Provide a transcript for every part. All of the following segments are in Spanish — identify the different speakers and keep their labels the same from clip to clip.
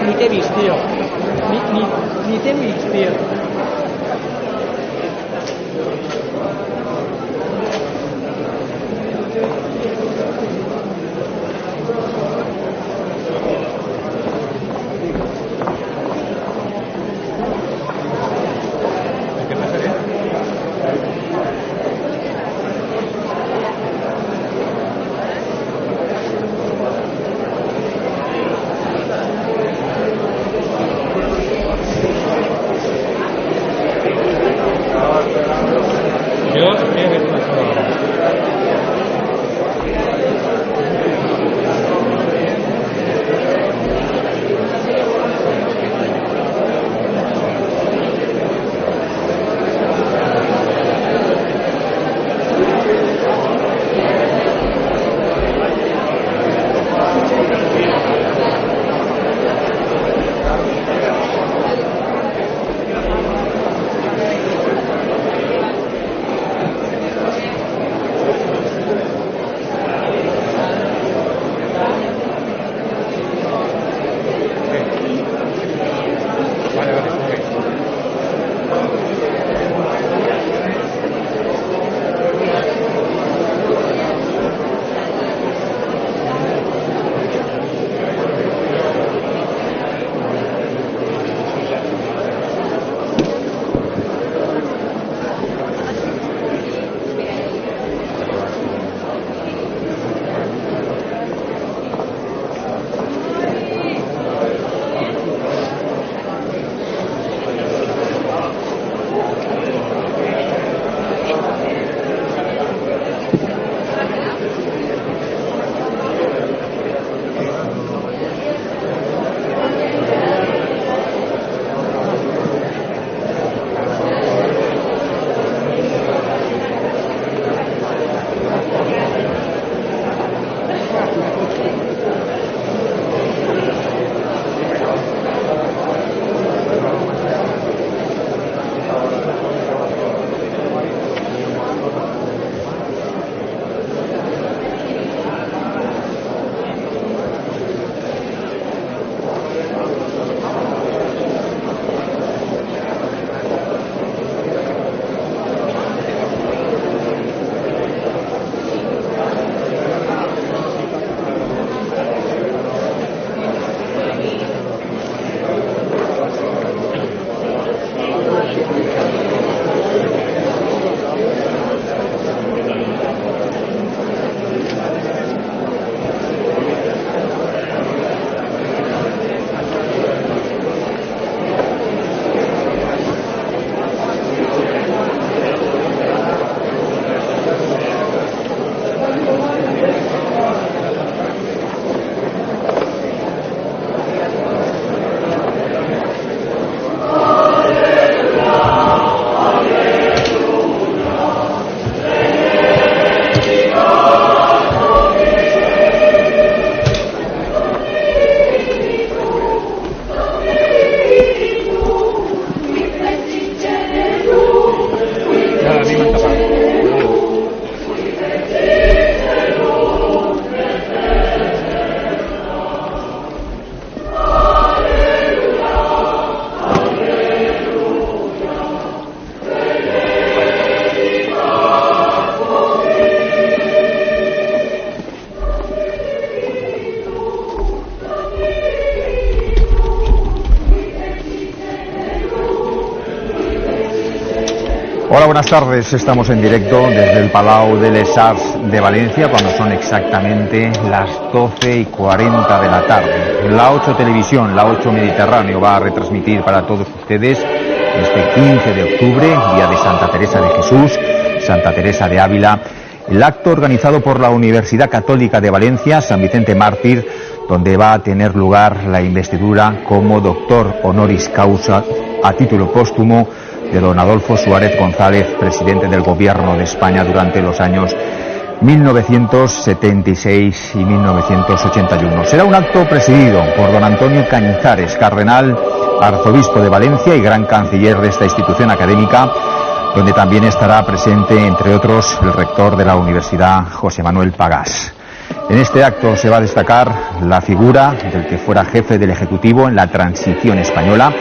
Speaker 1: ni t'he vist, tio. Ni t'he vist, tio.
Speaker 2: Hola, buenas tardes. Estamos en directo desde el Palau de les Arts de Valencia cuando son exactamente las 12:40 de la tarde. La 8 Televisión, la 8 Mediterráneo va a retransmitir para todos ustedes este 15 de octubre, día de Santa Teresa de Jesús, Santa Teresa de Ávila, el acto organizado por la Universidad Católica de Valencia, San Vicente Mártir, donde va a tener lugar la investidura como doctor honoris causa a título póstumo de don Adolfo Suárez González, presidente del Gobierno de España durante los años 1976 y 1981. Será un acto presidido por don Antonio Cañizares, cardenal, arzobispo de Valencia y gran canciller de esta institución académica, donde también estará presente, entre otros, el rector de la Universidad, José Manuel Pagás. En este acto se va a destacar la figura del que fuera jefe del Ejecutivo en la transición española,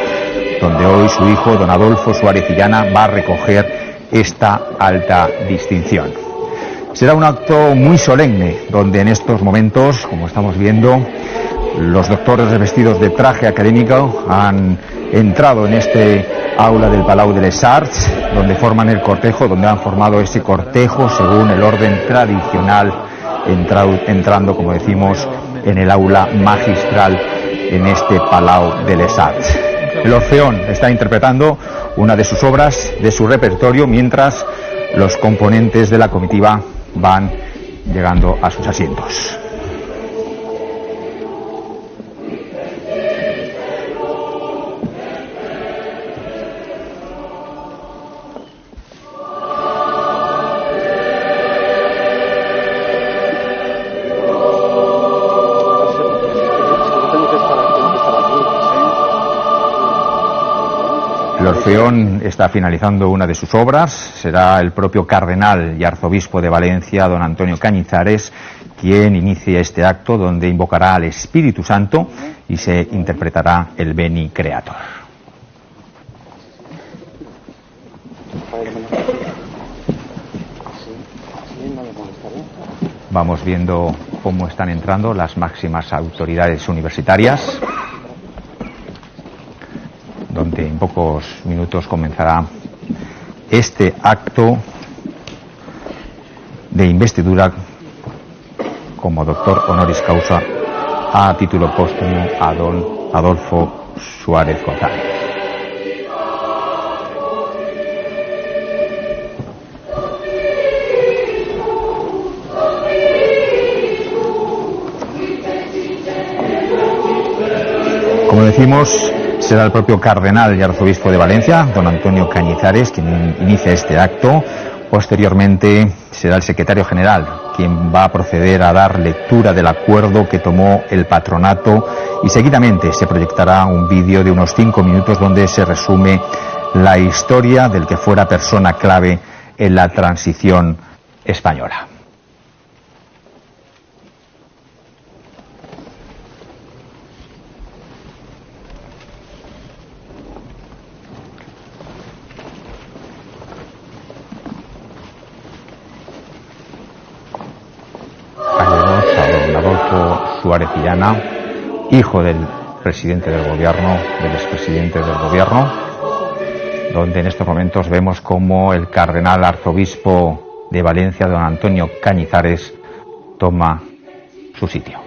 Speaker 2: donde hoy su hijo, don Adolfo Suárez Illana, va a recoger esta alta distinción. Será un acto muy solemne, donde en estos momentos, como estamos viendo, los doctores vestidos de traje académico han entrado en este aula del Palau de les Arts, donde forman el cortejo, donde han formado ese cortejo según el orden tradicional, entrando, como decimos, en el aula magistral en este Palau de les Arts. El Orfeón está interpretando una de sus obras, de su repertorio, mientras los componentes de la comitiva van llegando a sus asientos. El Orfeón está finalizando una de sus obras. Será el propio cardenal y arzobispo de Valencia, don Antonio Cañizares, quien inicia este acto, donde invocará al Espíritu Santo y se interpretará el Veni Creator. Vamos viendo cómo están entrando las máximas autoridades universitarias, donde en pocos minutos comenzará este acto de investidura como doctor honoris causa a título póstumo a don Adolfo Suárez González. Como decimos, será el propio cardenal y arzobispo de Valencia, don Antonio Cañizares, quien inicia este acto. Posteriormente será el secretario general quien va a proceder a dar lectura del acuerdo que tomó el patronato, y seguidamente se proyectará un vídeo de unos 5 minutos donde se resume la historia del que fuera persona clave en la transición española. Suárez Illana, hijo del presidente del gobierno, del expresidente del gobierno, donde en estos momentos vemos como el cardenal arzobispo de Valencia, don Antonio Cañizares, toma su sitio.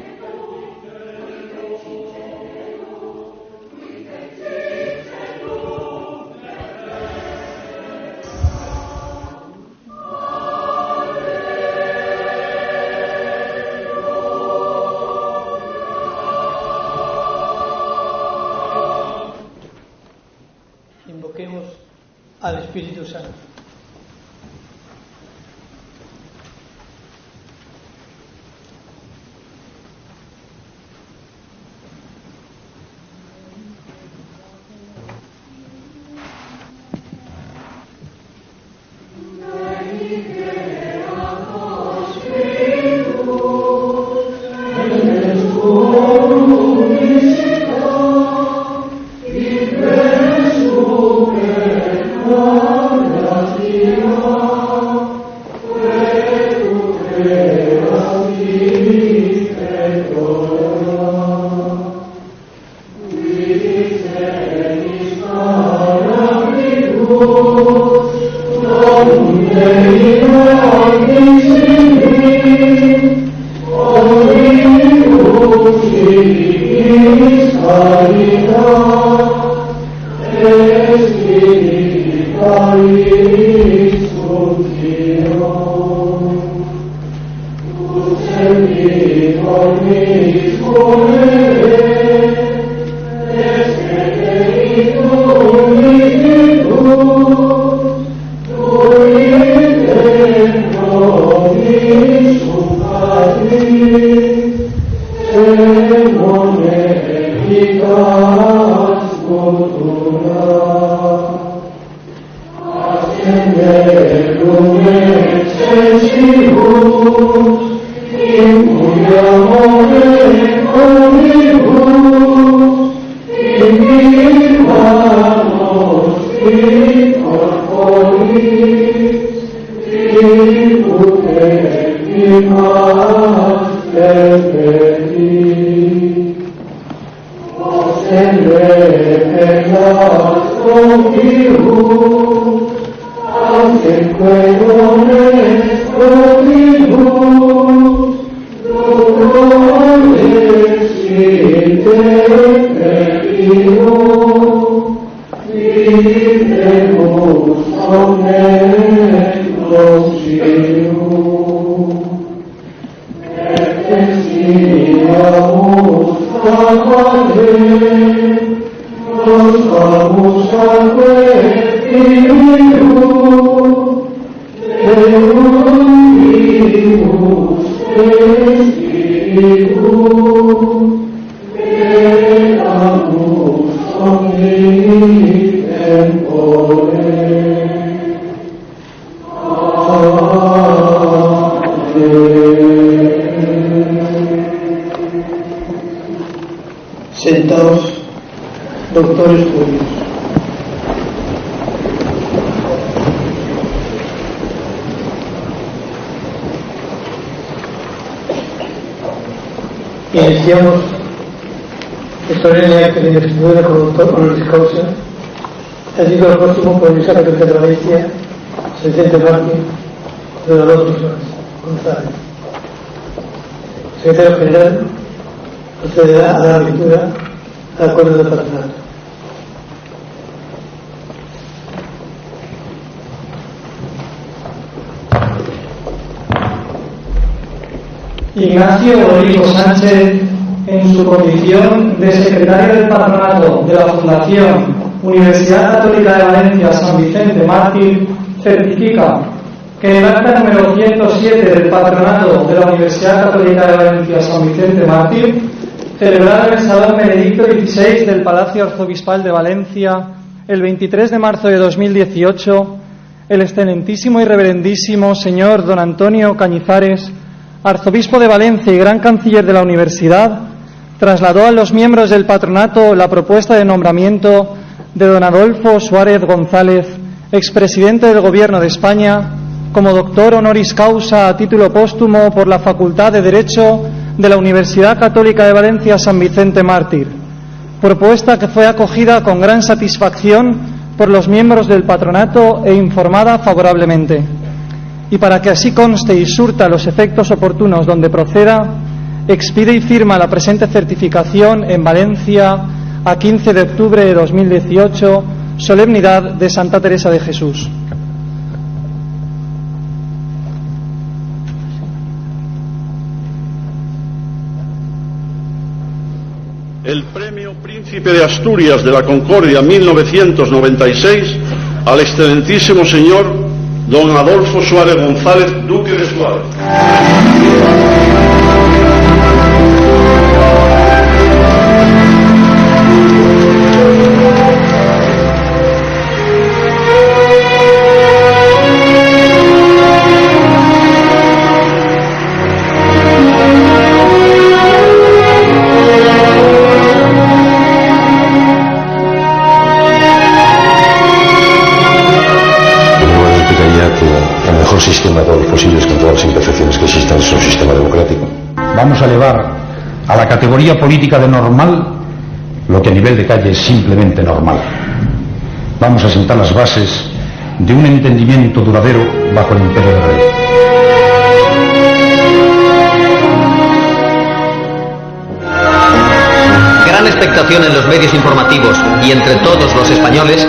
Speaker 1: Invoquemos al Espíritu Santo.
Speaker 3: Sentados, doctores judíos. Iniciamos el solemne acto de investidura como doctor honoris causa, el título próximo por el Biscopado de Valencia, Vicente Mártir, don Adolfo González. Secretario General procederá a dar lectura al acuerdo de patronato.
Speaker 1: Ignacio Rodrigo Sánchez, en su condición de secretario del patronato de la Fundación Universidad Católica de Valencia San Vicente Mártir, certifica que en el acta número 107 del patronato de la Universidad Católica de Valencia San Vicente Mártir, celebrado en el Salón Benedicto XVI del Palacio Arzobispal de Valencia el 23 de marzo de 2018, el excelentísimo y reverendísimo señor don Antonio Cañizares, arzobispo de Valencia y gran canciller de la Universidad, trasladó a los miembros del patronato la propuesta de nombramiento de don Adolfo Suárez González, expresidente del Gobierno de España, como doctor honoris causa a título póstumo por la Facultad de Derecho de la Universidad Católica de Valencia San Vicente Mártir, propuesta que fue acogida con gran satisfacción por los miembros del patronato e informada favorablemente. Y para que así conste y surta los efectos oportunos donde proceda, expide y firma la presente certificación en Valencia a 15 de octubre de 2018, solemnidad de Santa Teresa de Jesús.
Speaker 4: El Premio Príncipe de Asturias de la Concordia 1996 al excelentísimo señor don Adolfo Suárez González, Duque de Suárez.
Speaker 5: Sistema de todos los posibles con todas las imperfecciones que existan es un sistema democrático.
Speaker 6: Vamos a elevar a la categoría política de normal lo que a nivel de calle es simplemente normal. Vamos a sentar las bases de un entendimiento duradero bajo el imperio de la ley.
Speaker 7: Gran expectación en los medios informativos y entre todos los españoles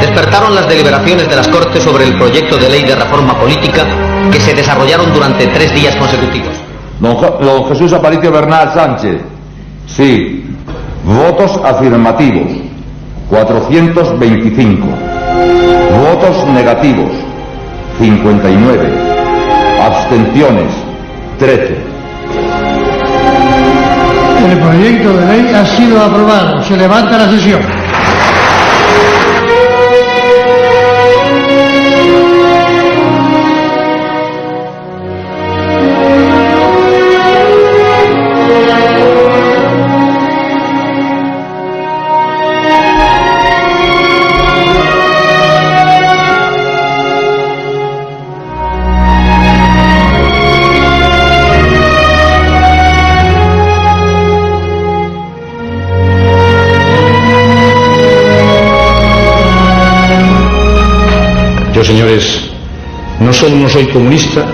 Speaker 7: despertaron las deliberaciones de las Cortes sobre el proyecto de ley de reforma política que se desarrollaron durante 3 días consecutivos.
Speaker 8: Don Jesús Aparicio Bernal Sánchez, sí. Votos afirmativos, 425. Votos negativos, 59. Abstenciones, 13.
Speaker 3: El proyecto de ley ha sido aprobado. Se levanta la sesión.
Speaker 6: no solo no soy comunista,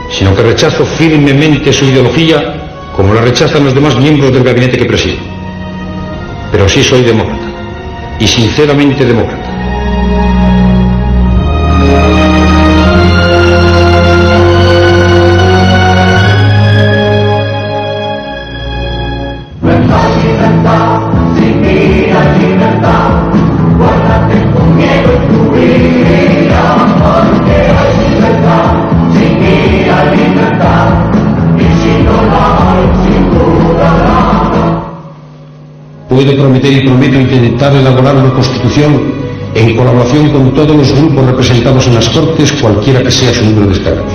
Speaker 6: sino que rechazo firmemente su ideología como la rechazan los demás miembros del gabinete que presido. Pero sí soy demócrata, y sinceramente demócrata. Puedo prometer y prometo intentar elaborar una constitución en colaboración con todos los grupos representados en las Cortes, cualquiera que sea su número de escaños.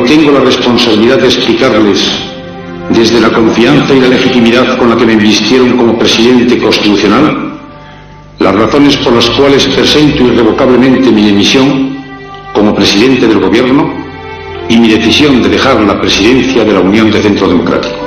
Speaker 6: Tengo la responsabilidad de explicarles, desde la confianza y la legitimidad con la que me invistieron como presidente constitucional, las razones por las cuales presento irrevocablemente mi dimisión como presidente del Gobierno y mi decisión de dejar la presidencia de la Unión de Centro Democrático.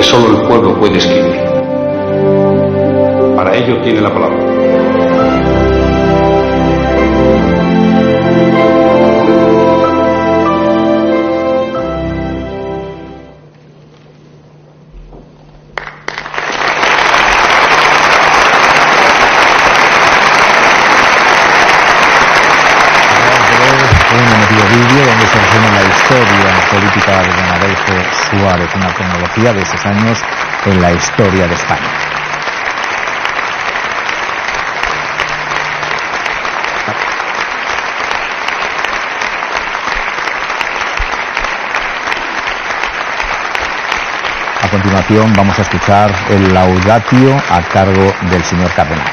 Speaker 6: Solo el pueblo puede escribir. Para ello tiene la palabra.
Speaker 2: Vídeo donde se resume la historia política de don Adolfo Suárez, una cronología de esos años en la historia de España. A continuación vamos a escuchar el laudatio a cargo del señor cardenal.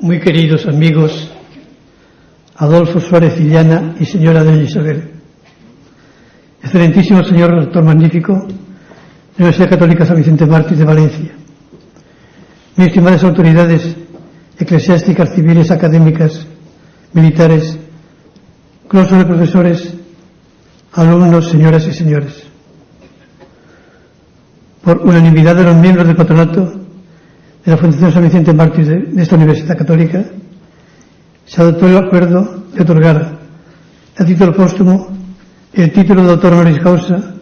Speaker 3: Muy queridos amigos, Adolfo Suárez Illana y señora doña Isabel, excelentísimo señor rector magnífico de la Universidad Católica San Vicente Mártir de Valencia, muy estimadas autoridades eclesiásticas, civiles, académicas, militares, claustros de profesores, alumnos, señoras y señores. Por unanimidad de los miembros del patronato de la Fundación San Vicente Mártir de esta Universidad Católica, se adoptó el acuerdo de otorgar a título póstumo el título de doctor honoris causa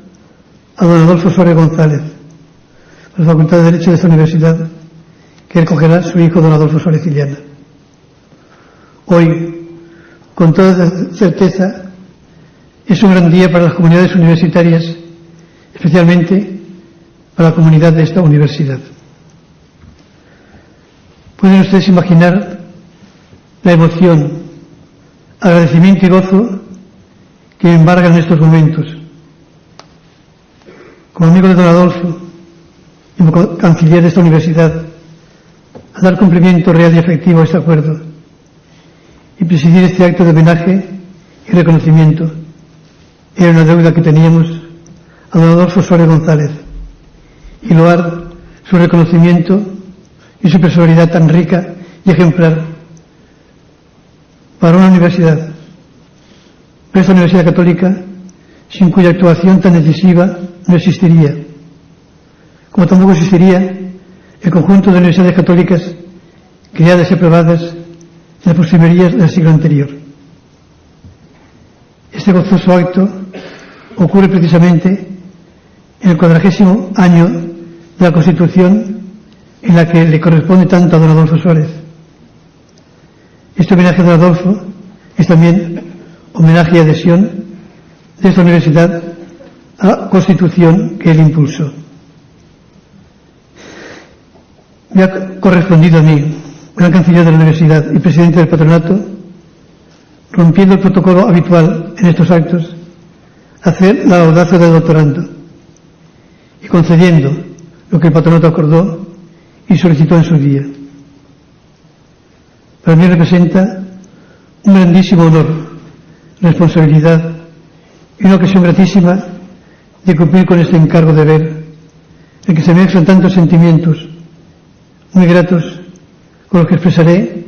Speaker 3: a don Adolfo Suárez González, por la Facultad de Derecho de esta universidad, que recogerá su hijo don Adolfo Suárez Illana. Hoy, con toda certeza, es un gran día para las comunidades universitarias, especialmente para la comunidad de esta universidad. Pueden ustedes imaginar la emoción, agradecimiento y gozo que me embargan en estos momentos. Como amigo de don Adolfo y como canciller de esta universidad, a dar cumplimiento real y efectivo a este acuerdo y presidir este acto de homenaje y reconocimiento era una deuda que teníamos a don Adolfo Suárez González y loar su reconocimiento y su personalidad tan rica y ejemplar para una universidad, pero esta universidad católica, sin cuya actuación tan decisiva no existiría, como tampoco existiría el conjunto de universidades católicas creadas y aprobadas en las postrimerías del siglo anterior. Este gozoso acto ocurre precisamente en el 40º año de la Constitución, en la que le corresponde tanto a don Adolfo Suárez. Este homenaje a don Adolfo es también homenaje y adhesión de esta universidad a la Constitución que él impulsó. Me ha correspondido a mí, gran canciller de la universidad y presidente del patronato, rompiendo el protocolo habitual en estos actos, hacer la audacia de doctorando y concediendo lo que el patronato acordó y solicitó en su día. Para mí representa un grandísimo honor, responsabilidad y una ocasión gratísima de cumplir con este encargo de ver, en que se mezclan tantos sentimientos muy gratos, con los que expresaré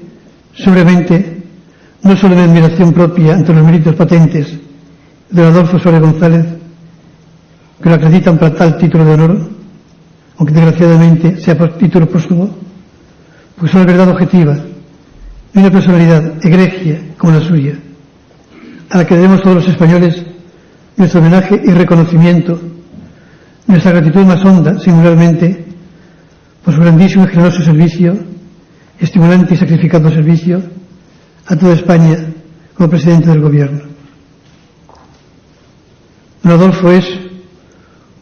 Speaker 3: sobremente no solo mi admiración propia ante los méritos patentes de don Adolfo Suárez González, que lo acreditan para tal título de honor, aunque desgraciadamente sea por título póstumo, porque son la verdad objetiva de una personalidad egregia como la suya, a la que debemos todos los españoles nuestro homenaje y reconocimiento, nuestra gratitud más honda, singularmente, por su grandísimo y generoso servicio, estimulante y sacrificado servicio a toda España como presidente del gobierno. Don Adolfo es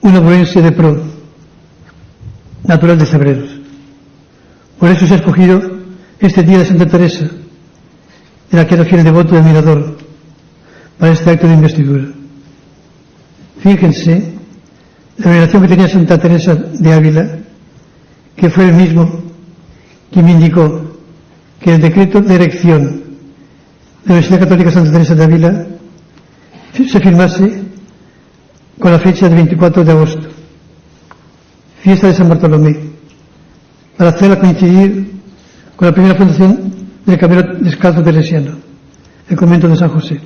Speaker 3: un obuense de pro, natural de Cebreros. Por eso se ha escogido este día de Santa Teresa, de la que era fiel devoto y admirador, para este acto de investidura. Fíjense la veneración que tenía Santa Teresa de Ávila, que fue el mismo quien me indicó que el decreto de erección de la Universidad Católica Santa Teresa de Ávila se firmase con la fecha del 24 de agosto, fiesta de San Bartolomé, para hacerla coincidir con la primera fundación del Camino Descalzo Teresiano, el convento de San José,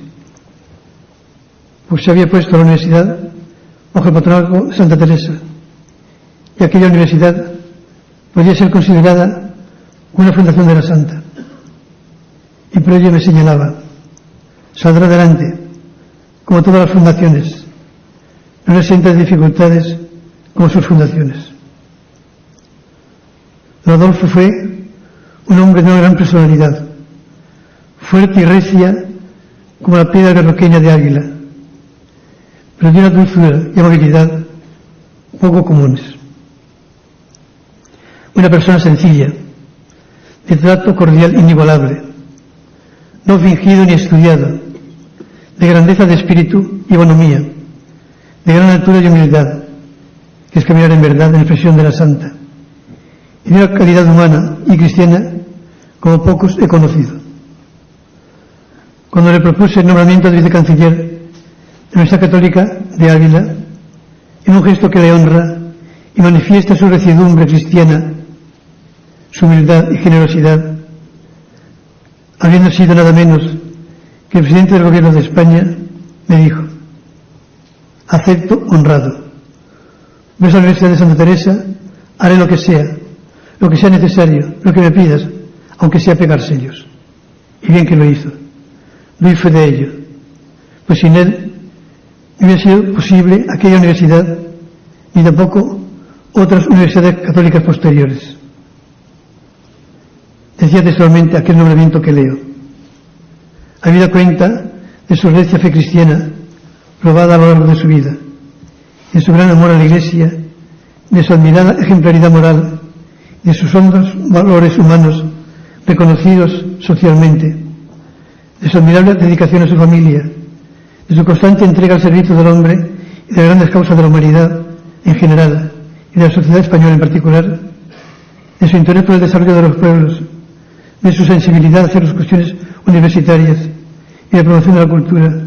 Speaker 3: pues se había puesto la universidad bajo el patronazgo de Santa Teresa, y aquella universidad podía ser considerada una fundación de la Santa. Y por ello me señalaba: saldrá adelante, como todas las fundaciones, no le exenta de dificultades como sus fundaciones. Don Adolfo fue un hombre de una gran personalidad, fuerte y recia como la piedra berroqueña de Águila, pero de una dulzura y amabilidad poco comunes. Una persona sencilla, de trato cordial inigualable, no fingido ni estudiado, de grandeza de espíritu y bonomía, de gran altura y humildad, que es caminar en verdad en expresión de la Santa, y de una calidad humana y cristiana como pocos he conocido. Cuando le propuse el nombramiento de vicecanciller de la Universidad Católica de Ávila, en un gesto que le honra y manifiesta su reciedumbre cristiana, su humildad y generosidad, habiendo sido nada menos que el presidente del gobierno de España, me dijo: acepto honrado. Ves a la Universidad de Santa Teresa, haré lo que sea necesario, lo que me pidas, aunque sea pegar sellos. Y bien que lo hizo. Doy fe de ello, pues sin él no hubiera sido posible aquella universidad, ni tampoco otras universidades católicas posteriores. Decía textualmente aquel nombramiento que leo: habida cuenta de su recia fe cristiana, probada a lo largo de su vida, de su gran amor a la Iglesia, de su admirada ejemplaridad moral, de sus hondos valores humanos reconocidos socialmente, de su admirable dedicación a su familia, de su constante entrega al servicio del hombre y de las grandes causas de la humanidad en general y de la sociedad española en particular, de su interés por el desarrollo de los pueblos, de su sensibilidad hacia las cuestiones universitarias y la promoción de la cultura,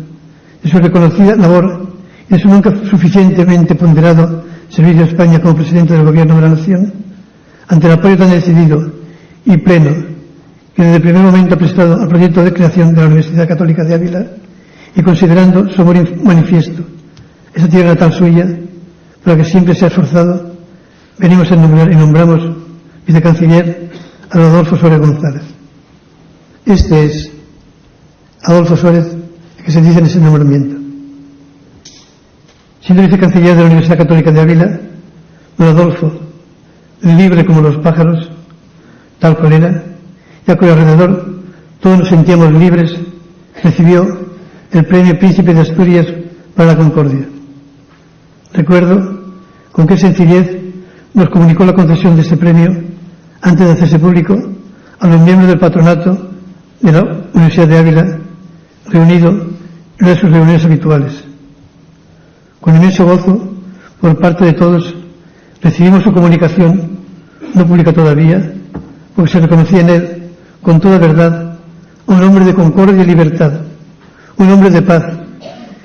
Speaker 3: de su reconocida labor y de su nunca suficientemente ponderado servicio a España como presidente del gobierno de la nación, Ante el apoyo tan decidido y pleno que desde el primer momento ha prestado al proyecto de creación de la Universidad Católica de Ávila, y considerando su amor manifiesto, esa tierra natal suya, por la que siempre se ha esforzado, venimos a nombrar y nombramos vicecanciller a Adolfo Suárez González. Este es Adolfo Suárez, el que se dice en ese nombramiento. Siendo vicecanciller de la Universidad Católica de Ávila, don Adolfo, libre como los pájaros, tal cual era, y a cuyo alrededor todos nos sentíamos libres, recibió el premio Príncipe de Asturias para la Concordia. Recuerdo con qué sencillez nos comunicó la concesión de este premio antes de hacerse público a los miembros del patronato de la Universidad de Ávila, reunido en una de sus reuniones habituales. Con inmenso gozo, por parte de todos, recibimos su comunicación, no pública todavía, porque se reconocía en él, con toda verdad, un hombre de concordia y libertad, un hombre de paz,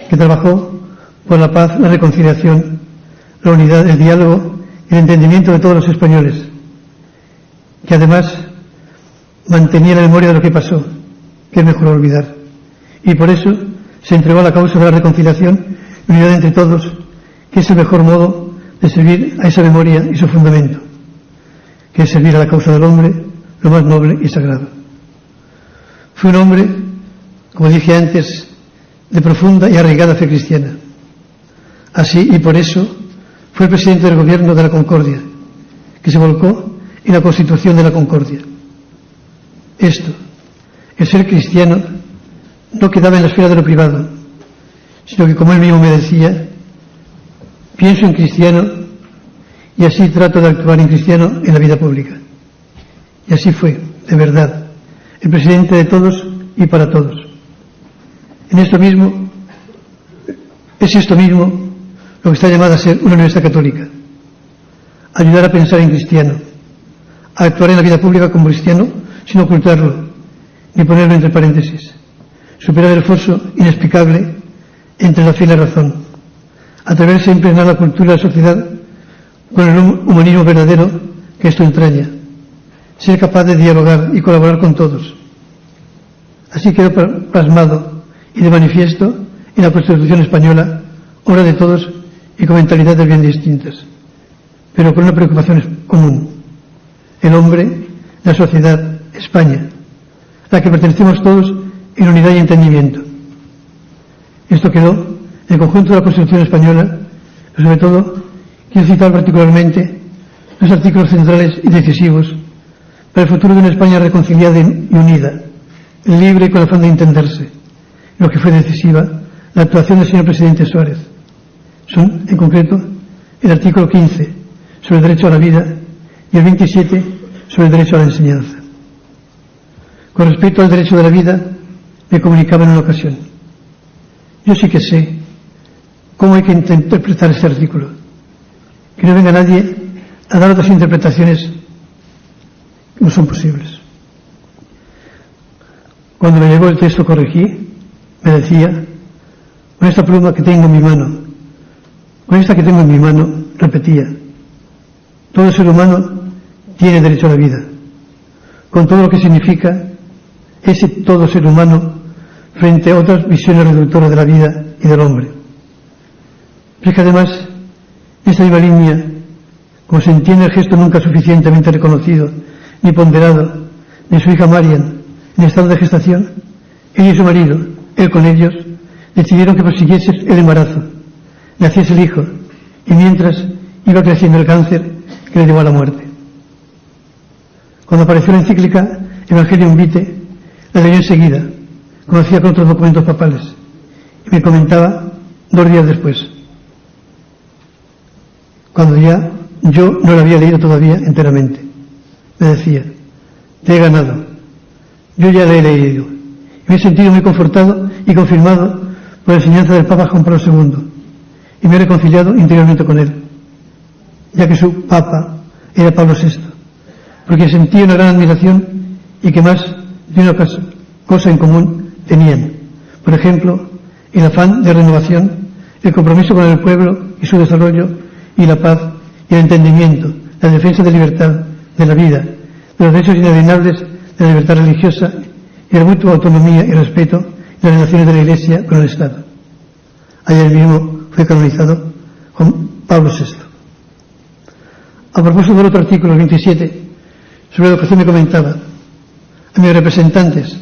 Speaker 3: que trabajó por la paz, la reconciliación, la unidad, el diálogo y el entendimiento de todos los españoles, que además mantenía la memoria de lo que pasó, que es mejor olvidar, y por eso se entregó a la causa de la reconciliación y unidad entre todos, que es el mejor modo de servir a esa memoria y su fundamento, que es servir a la causa del hombre, lo más noble y sagrado. Fue un hombre, como dije antes, de profunda y arraigada fe cristiana. Así y por eso fue el presidente del gobierno de la Concordia, que se volcó en la constitución de la Concordia. Esto, el ser cristiano, no quedaba en la esfera de lo privado, sino que, como él mismo me decía, pienso en cristiano y así trato de actuar en cristiano en la vida pública. Y así fue, de verdad, el presidente de todos y para todos. Es esto mismo lo que está llamada a ser una universidad católica: ayudar a pensar en cristiano, a actuar en la vida pública como cristiano sin ocultarlo ni ponerlo entre paréntesis, superar el foso inexplicable entre la fe y la razón, atreverse a impregnar la cultura de la sociedad con el humanismo verdadero que esto entraña, ser capaz de dialogar y colaborar con todos. Así quedó plasmado y de manifiesto en la Constitución española, obra de todos y con mentalidades bien distintas, pero con una preocupación común: el hombre, la sociedad, España, a la que pertenecemos todos en unidad y entendimiento. Esto quedó en el conjunto de la Constitución española, pero sobre todo quiero citar particularmente los artículos centrales y decisivos para el futuro de una España reconciliada y unida, libre y con afán de entenderse. Lo que fue decisiva, la actuación del señor presidente Suárez. Son, en concreto, el artículo 15 sobre el derecho a la vida y el 27 sobre el derecho a la enseñanza. Con respecto al derecho de la vida, me comunicaba en una ocasión: yo sí que sé cómo hay que interpretar este artículo, que no venga nadie a dar otras interpretaciones que no son posibles. Cuando me llegó el texto corregí, me decía: con esta pluma que tengo en mi mano, con esta que tengo en mi mano, repetía, todo ser humano tiene derecho a la vida, con todo lo que significa ese todo ser humano frente a otras visiones reductoras de la vida y del hombre. Pero es que además, en esta misma línea, como se entiende el gesto nunca suficientemente reconocido ni ponderado de su hija Marian en estado de gestación, ella y su marido, él con ellos, decidieron que prosiguiese el embarazo, naciese el hijo, y mientras iba creciendo el cáncer que le llevó a la muerte. Cuando apareció la encíclica Evangelium Vitae, la leyó enseguida, conocía con otros documentos papales, y me comentaba 2 días después, cuando ya yo no la había leído todavía enteramente. Me decía: te he ganado, yo ya la he leído, y me he sentido muy confortado y confirmado por la enseñanza del Papa Juan Pablo II, y me he reconciliado interiormente con él, ya que su Papa era Pablo VI, porque sentía una gran admiración y que más de una cosa en común tenían: por ejemplo, el afán de renovación, el compromiso con el pueblo y su desarrollo, y la paz y el entendimiento, la defensa de libertad, de la vida, de los derechos inalienables de la libertad religiosa y de la mutua autonomía y respeto de las relaciones de la Iglesia con el Estado. Ayer mismo fue canonizado Juan Pablo VI. A propósito del otro artículo, el 27, sobre la educación, me comentaba: a mis representantes,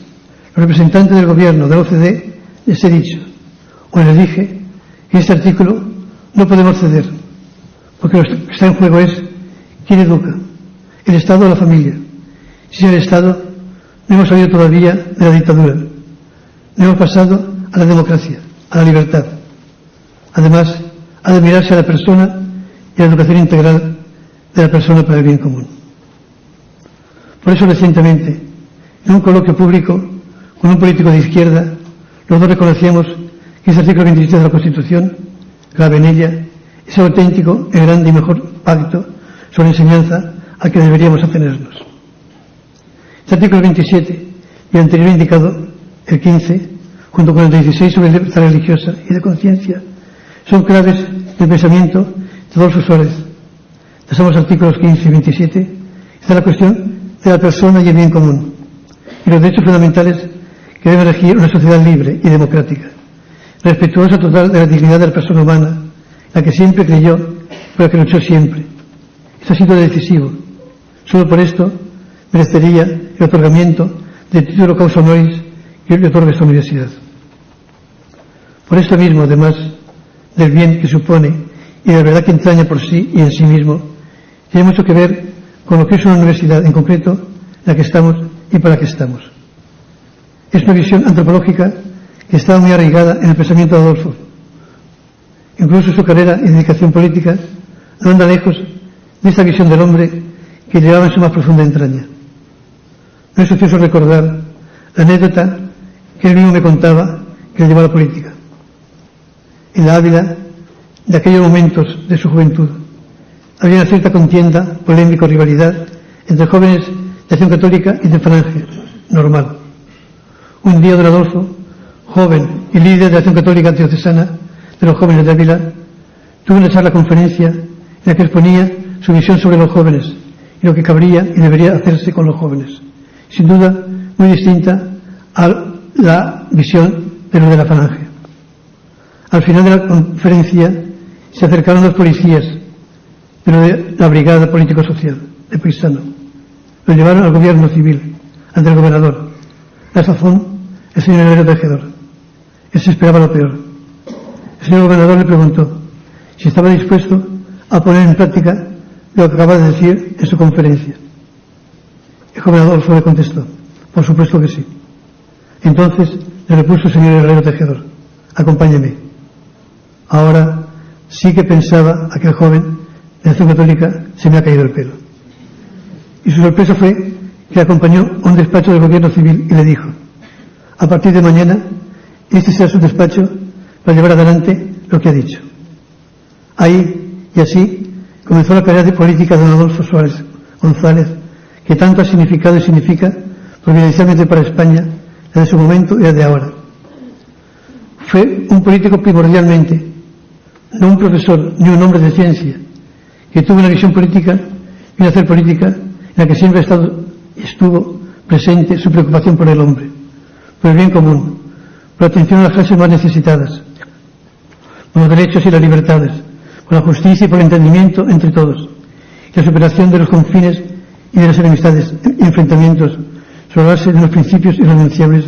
Speaker 3: los representantes del gobierno, de la OCDE, les he dicho, o les dije, que este artículo no podemos ceder, porque lo que está en juego es quién educa, el Estado o la familia. Si es el Estado, no hemos salido todavía de la dictadura, no hemos pasado a la democracia, a la libertad. Además, ha de mirarse a la persona y a la educación integral de la persona para el bien común. Por eso, recientemente, en un coloquio público con un político de izquierda, los dos reconocíamos que este artículo 27 de la Constitución, clave en ella, es el auténtico, el grande y mejor pacto sobre enseñanza al que deberíamos atenernos. Este artículo 27 y el anterior indicado, el 15, junto con el 16 sobre libertad religiosa y de conciencia, son claves del pensamiento de Adolfo Suárez. Tras ambos artículos 15 y 27 está la cuestión de la persona y el bien común, y los derechos fundamentales que deben regir una sociedad libre y democrática, respetuosa total de la dignidad de la persona humana, la que siempre creyó, por la que luchó siempre. Esto ha sido decisivo. Solo por esto merecería el otorgamiento del título causa honoris que le otorga esta universidad. Por esto mismo, además del bien que supone y de la verdad que entraña por sí y en sí mismo, tiene mucho que ver con lo que es una universidad, en concreto, la que estamos y para la que estamos. Es una visión antropológica que estaba muy arraigada en el pensamiento de Adolfo. Incluso su carrera y dedicación política no anda lejos de esta visión del hombre que llevaba en su más profunda entraña. No es ocioso recordar la anécdota que él mismo me contaba que le llevó a la política. En la Ávila de aquellos momentos de su juventud había una cierta contienda, polémica o rivalidad entre jóvenes de Acción Católica y de Falange, normal. Un día don Adolfo, joven y líder de Acción Católica Diocesana de los jóvenes de Ávila, tuvo una charla-conferencia en la que exponía su visión sobre los jóvenes y lo que cabría y debería hacerse con los jóvenes, sin duda muy distinta a la visión de los de la Falange. Al final de la conferencia se acercaron los policías de la Brigada Político-Social de Paisano. Lo llevaron al gobierno civil, ante el gobernador. A sazón, el señor Herrero Tejedor. Él se esperaba lo peor. El señor gobernador le preguntó si estaba dispuesto a poner en práctica lo que acaba de decir en su conferencia. El gobernador le contestó: por supuesto que sí. Entonces le repuso el señor Herrero Tejedor: acompáñeme. Ahora sí que pensaba aquel joven de Acción Católica, se me ha caído el pelo. Y su sorpresa fue que le acompañó a un despacho del gobierno civil y le dijo: a partir de mañana, este será su despacho para llevar adelante lo que ha dicho. Ahí y así comenzó la carrera de política de don Adolfo Suárez González, que tanto ha significado y significa providencialmente para España, la de su momento y la de ahora. Fue un político primordialmente, no un profesor ni un hombre de ciencia, que tuvo una visión política y un hacer política en la que siempre estuvo presente su preocupación por el hombre, por el bien común, por la atención a las clases más necesitadas, por los derechos y las libertades, por la justicia y por el entendimiento entre todos, y la superación de los confines y de las enemistades y enfrentamientos sobre la base de los principios irrenunciables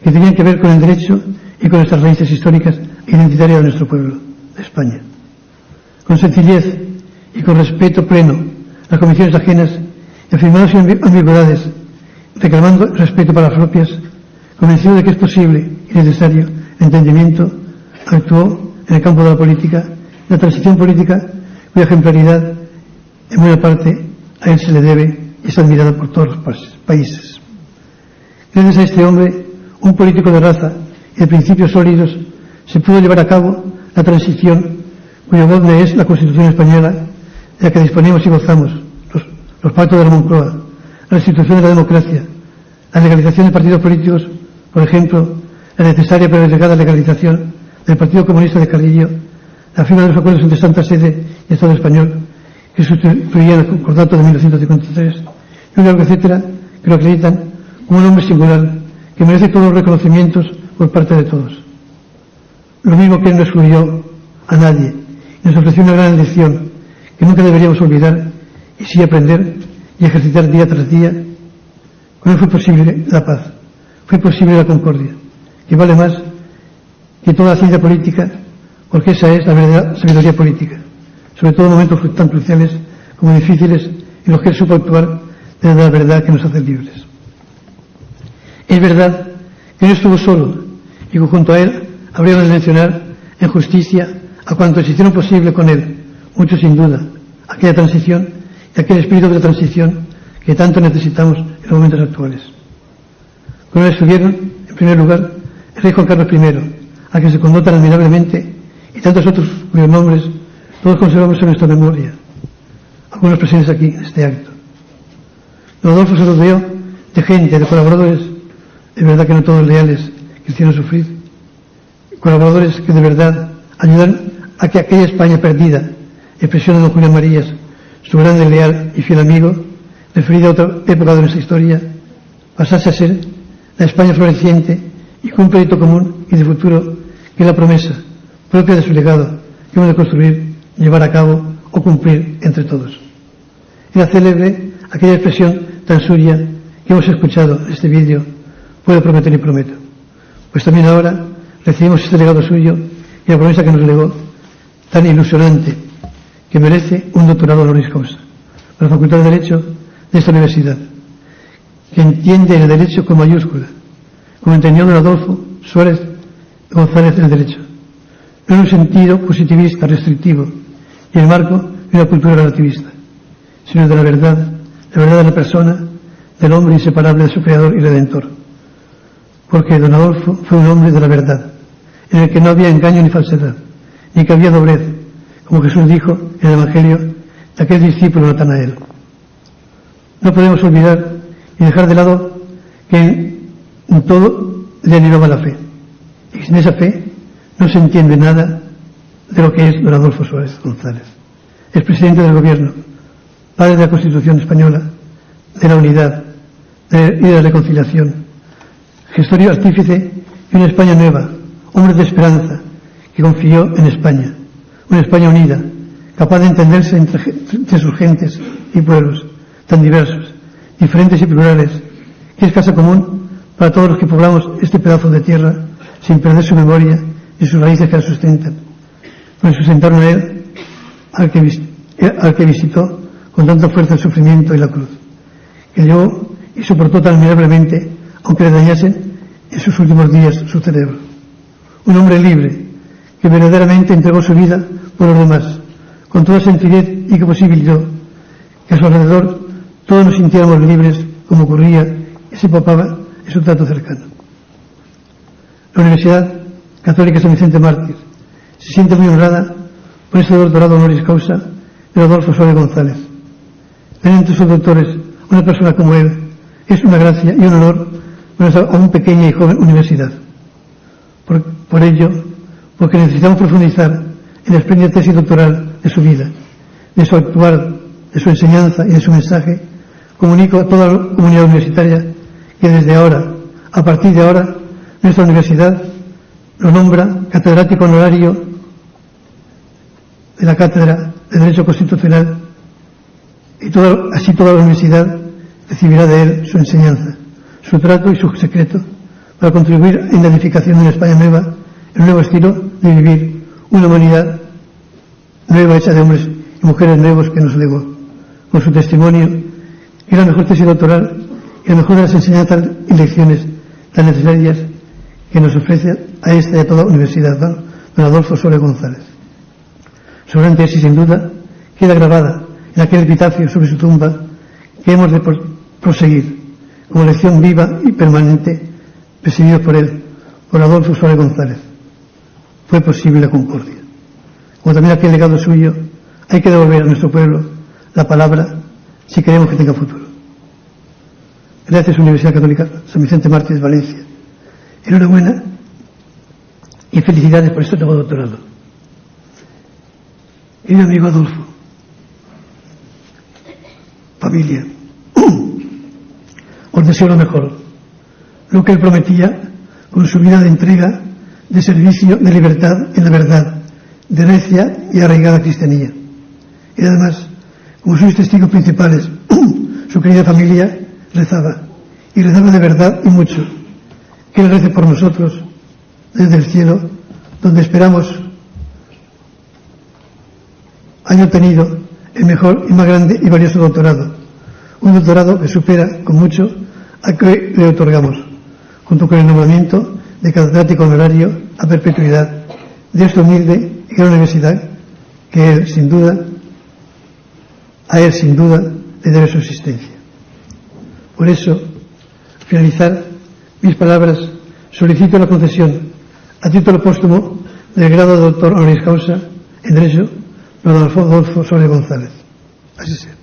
Speaker 3: que tenían que ver con el derecho y con nuestras raíces históricas e identitarias de nuestro pueblo, de España. Con sencillez y con respeto pleno a las convicciones ajenas y afirmando sin ambigüedades, reclamando respeto para las propias, convencido de que es posible y necesario el entendimiento, actuó en el campo de la política, la transición política, cuya ejemplaridad en buena parte a él se le debe y es admirada por todos los países. Gracias a este hombre, un político de raza y de principios sólidos, se pudo llevar a cabo la transición cuyo molde es la Constitución española, de la que disponemos y gozamos, los pactos de la Moncloa, la restitución de la democracia, la legalización de partidos políticos, por ejemplo, la necesaria pero delegada legalización del Partido Comunista de Carrillo, la firma de los acuerdos entre Santa Sede y Estado español, que sustituía el concordato de 1953, y un largo etcétera que lo acreditan como un hombre singular que merece todos los reconocimientos por parte de todos. Lo mismo que él no excluyó a nadie y nos ofreció una gran lección que nunca deberíamos olvidar y sí aprender y ejercitar día tras día. Con él fue posible la paz, fue posible la concordia, que vale más que toda la ciencia política, porque esa es la verdadera sabiduría política, sobre todo en momentos tan cruciales como difíciles en los que él supo actuar desde la verdad que nos hace libres. Es verdad que no estuvo solo y que junto a él habríamos de mencionar en justicia a cuantos hicieron posible con él, mucho sin duda, aquella transición y aquel espíritu de transición que tanto necesitamos en los momentos actuales. Con él estuvieron, en primer lugar, el rey Juan Carlos I, a quien se condota admirablemente, y tantos otros cuyos nombres todos conservamos en nuestra memoria, algunos presentes aquí en este acto. Don Adolfo se rodeó de gente, de colaboradores, es verdad que no todos leales, que hicieron sufrir, colaboradores que de verdad ayudan a que aquella España perdida, expresión de don Julián Marías, su grande, leal y fiel amigo, referida a otra época de nuestra historia, pasase a ser la España floreciente y con un proyecto común y de futuro que es la promesa propia de su legado que hemos de construir, llevar a cabo o cumplir entre todos. Era célebre aquella expresión tan suya que hemos escuchado en este vídeo, puedo prometer y prometo. Pues también ahora recibimos este legado suyo y la promesa que nos legó, tan ilusionante, que merece un doctorado honoris causa por la Facultad de Derecho de esta universidad, que entiende el derecho con mayúscula, como entendió don Adolfo Suárez González el derecho, no en un sentido positivista, restrictivo, y el marco de una cultura relativista, sino de la verdad de la persona, del hombre inseparable de su creador y redentor. Porque don Adolfo fue un hombre de la verdad, en el que no había engaño ni falsedad, ni que había doblez, como Jesús dijo en el Evangelio de aquel discípulo Natanael. No podemos olvidar y dejar de lado que en todo le animaba la fe, y sin esa fe no se entiende nada de lo que es don Adolfo Suárez González. Es presidente del gobierno, padre de la Constitución española, de la unidad y de la reconciliación, gestor y artífice de una España nueva, hombre de esperanza, que confió en España, una España unida, capaz de entenderse entre sus gentes y pueblos tan diversos, diferentes y plurales, que es casa común para todos los que poblamos este pedazo de tierra sin perder su memoria y sus raíces que la sustentan. Pues sustentaron a él, al que visitó con tanta fuerza el sufrimiento y la cruz, que llevó y soportó tan admirablemente, aunque le dañasen en sus últimos días su cerebro. Un hombre libre, que verdaderamente entregó su vida por los demás, con toda sencillez y que posibilitó que a su alrededor todos nos sintiéramos libres, como ocurría y se palpaba en su trato cercano. La Universidad Católica San Vicente Mártir se siente muy honrada por este doctorado honoris causa de Adolfo Suárez González. Tener entre sus doctores una persona como él es una gracia y un honor para a una pequeña y joven universidad. Por ello, porque necesitamos profundizar en la espléndida tesis doctoral de su vida, de su actuar, de su enseñanza y de su mensaje, comunico a toda la comunidad universitaria que desde ahora, a partir de ahora, nuestra universidad lo nombra catedrático honorario de la Cátedra de Derecho Constitucional y así toda la universidad recibirá de él su enseñanza, su trato y su secreto para contribuir en la edificación de una España nueva, en un nuevo estilo de vivir, una humanidad nueva hecha de hombres y mujeres nuevos que nos legó, con su testimonio, que es la mejor tesis doctoral y la mejor de las enseñanzas y lecciones tan necesarias que nos ofrece a esta y a toda universidad, don Adolfo Suárez González. Su gran tesis, sin duda, queda grabada en aquel epitafio sobre su tumba que hemos de proseguir como lección viva y permanente, presidido por él, por Adolfo Suárez González. Fue posible la concordia. Como también aquel legado suyo, hay que devolver a nuestro pueblo la palabra si queremos que tenga futuro. Gracias, Universidad Católica San Vicente Mártir de Valencia. Enhorabuena y felicidades por este nuevo doctorado. Querido amigo Adolfo, familia. Os deseo lo mejor. Lo que él prometía con su vida de entrega, de servicio, de libertad en la verdad, de recia y arraigada cristianía. Y además, como sois testigos principales, su querida familia rezaba, y rezaba de verdad y mucho. Que Él rece por nosotros desde el cielo, donde esperamos haya obtenido el mejor y más grande y valioso doctorado. Un doctorado que supera con mucho a que le otorgamos, junto con el nombramiento de catedrático honorario a perpetuidad de esta humilde y gran universidad que a él sin duda le debe su existencia. Por eso, al finalizar mis palabras, solicito la concesión a título póstumo del grado de doctor honoris causa en Derecho por Adolfo Suárez González. Así sea.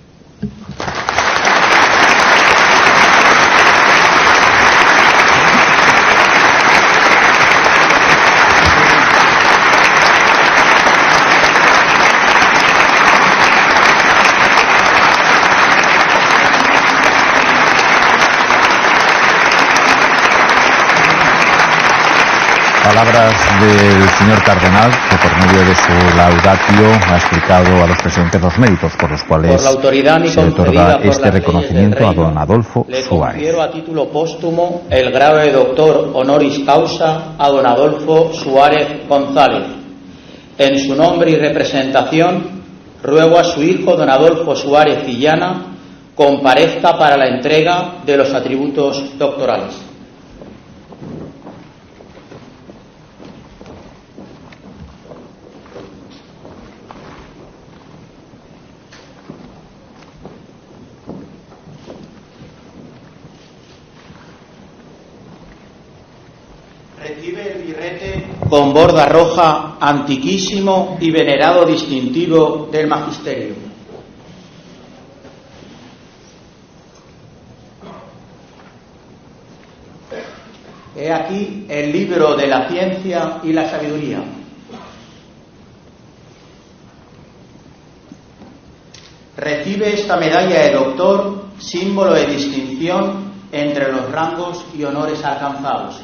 Speaker 2: Palabras del señor cardenal, que por medio de su laudatio ha explicado a los presentes los méritos por los cuales se otorga este reconocimiento a don Adolfo
Speaker 9: le
Speaker 2: Suárez.
Speaker 9: Confiero a título póstumo el grado de doctor honoris causa a don Adolfo Suárez González. En su nombre y representación, ruego a su hijo don Adolfo Suárez Villana comparezca para la entrega de los atributos doctorales. Recibe el birrete con borda roja, antiquísimo y venerado distintivo del magisterio. He aquí el libro de la ciencia y la sabiduría. Recibe esta medalla de doctor, símbolo de distinción entre los rangos y honores alcanzados.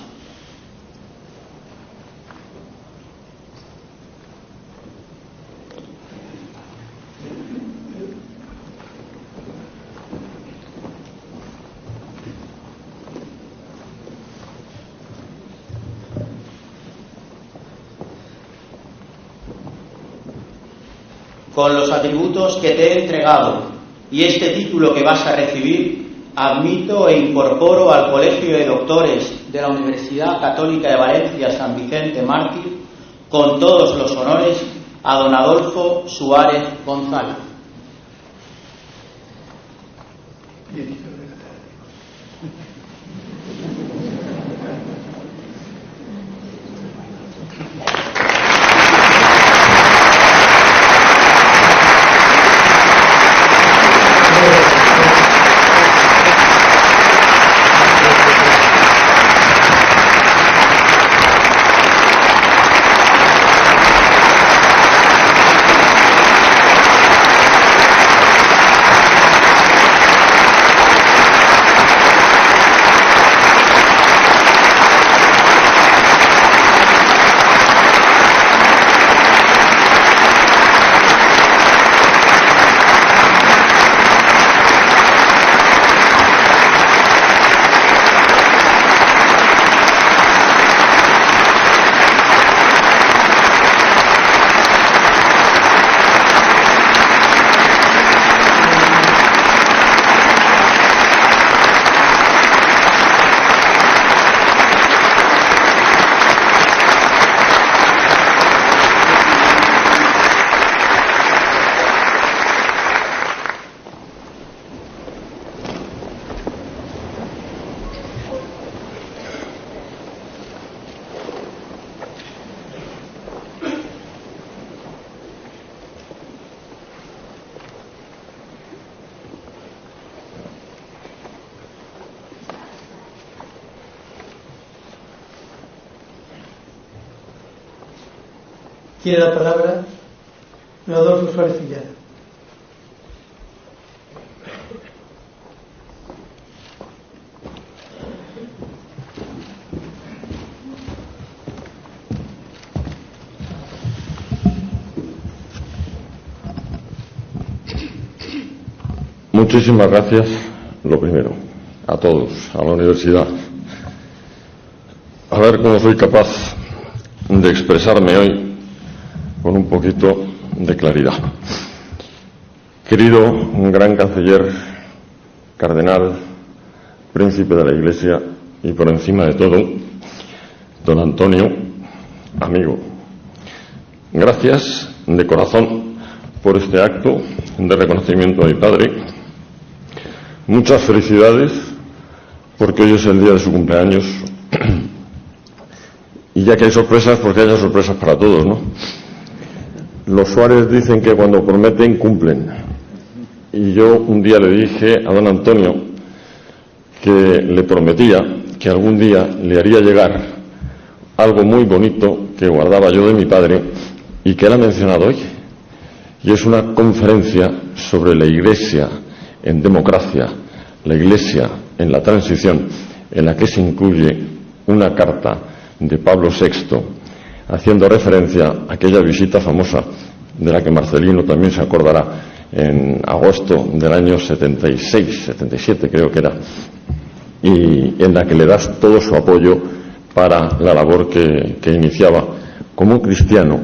Speaker 9: Con los atributos que te he entregado y este título que vas a recibir, admito e incorporo al Colegio de Doctores de la Universidad Católica de Valencia San Vicente Mártir, con todos los honores, a don Adolfo Suárez González.
Speaker 3: Tiene la palabra don Adolfo Suárez Villana.
Speaker 10: Muchísimas gracias, lo primero, a todos, a la universidad. A ver cómo soy capaz de expresarme hoy con un poquito de claridad. Querido gran canciller, cardenal, príncipe de la Iglesia y por encima de todo, don Antonio, amigo, gracias de corazón por este acto de reconocimiento a mi padre. Muchas felicidades porque hoy es el día de su cumpleaños y ya que hay sorpresas, porque haya sorpresas para todos, ¿no? Los Suárez dicen que cuando prometen cumplen y yo un día le dije a don Antonio que le prometía que algún día le haría llegar algo muy bonito que guardaba yo de mi padre y que él ha mencionado hoy, y es una conferencia sobre la Iglesia en democracia, la Iglesia en la transición, en la que se incluye una carta de Pablo VI, haciendo referencia a aquella visita famosa de la que Marcelino también se acordará en agosto del año 76, 77 creo que era, y en la que le das todo su apoyo para la labor que iniciaba como cristiano,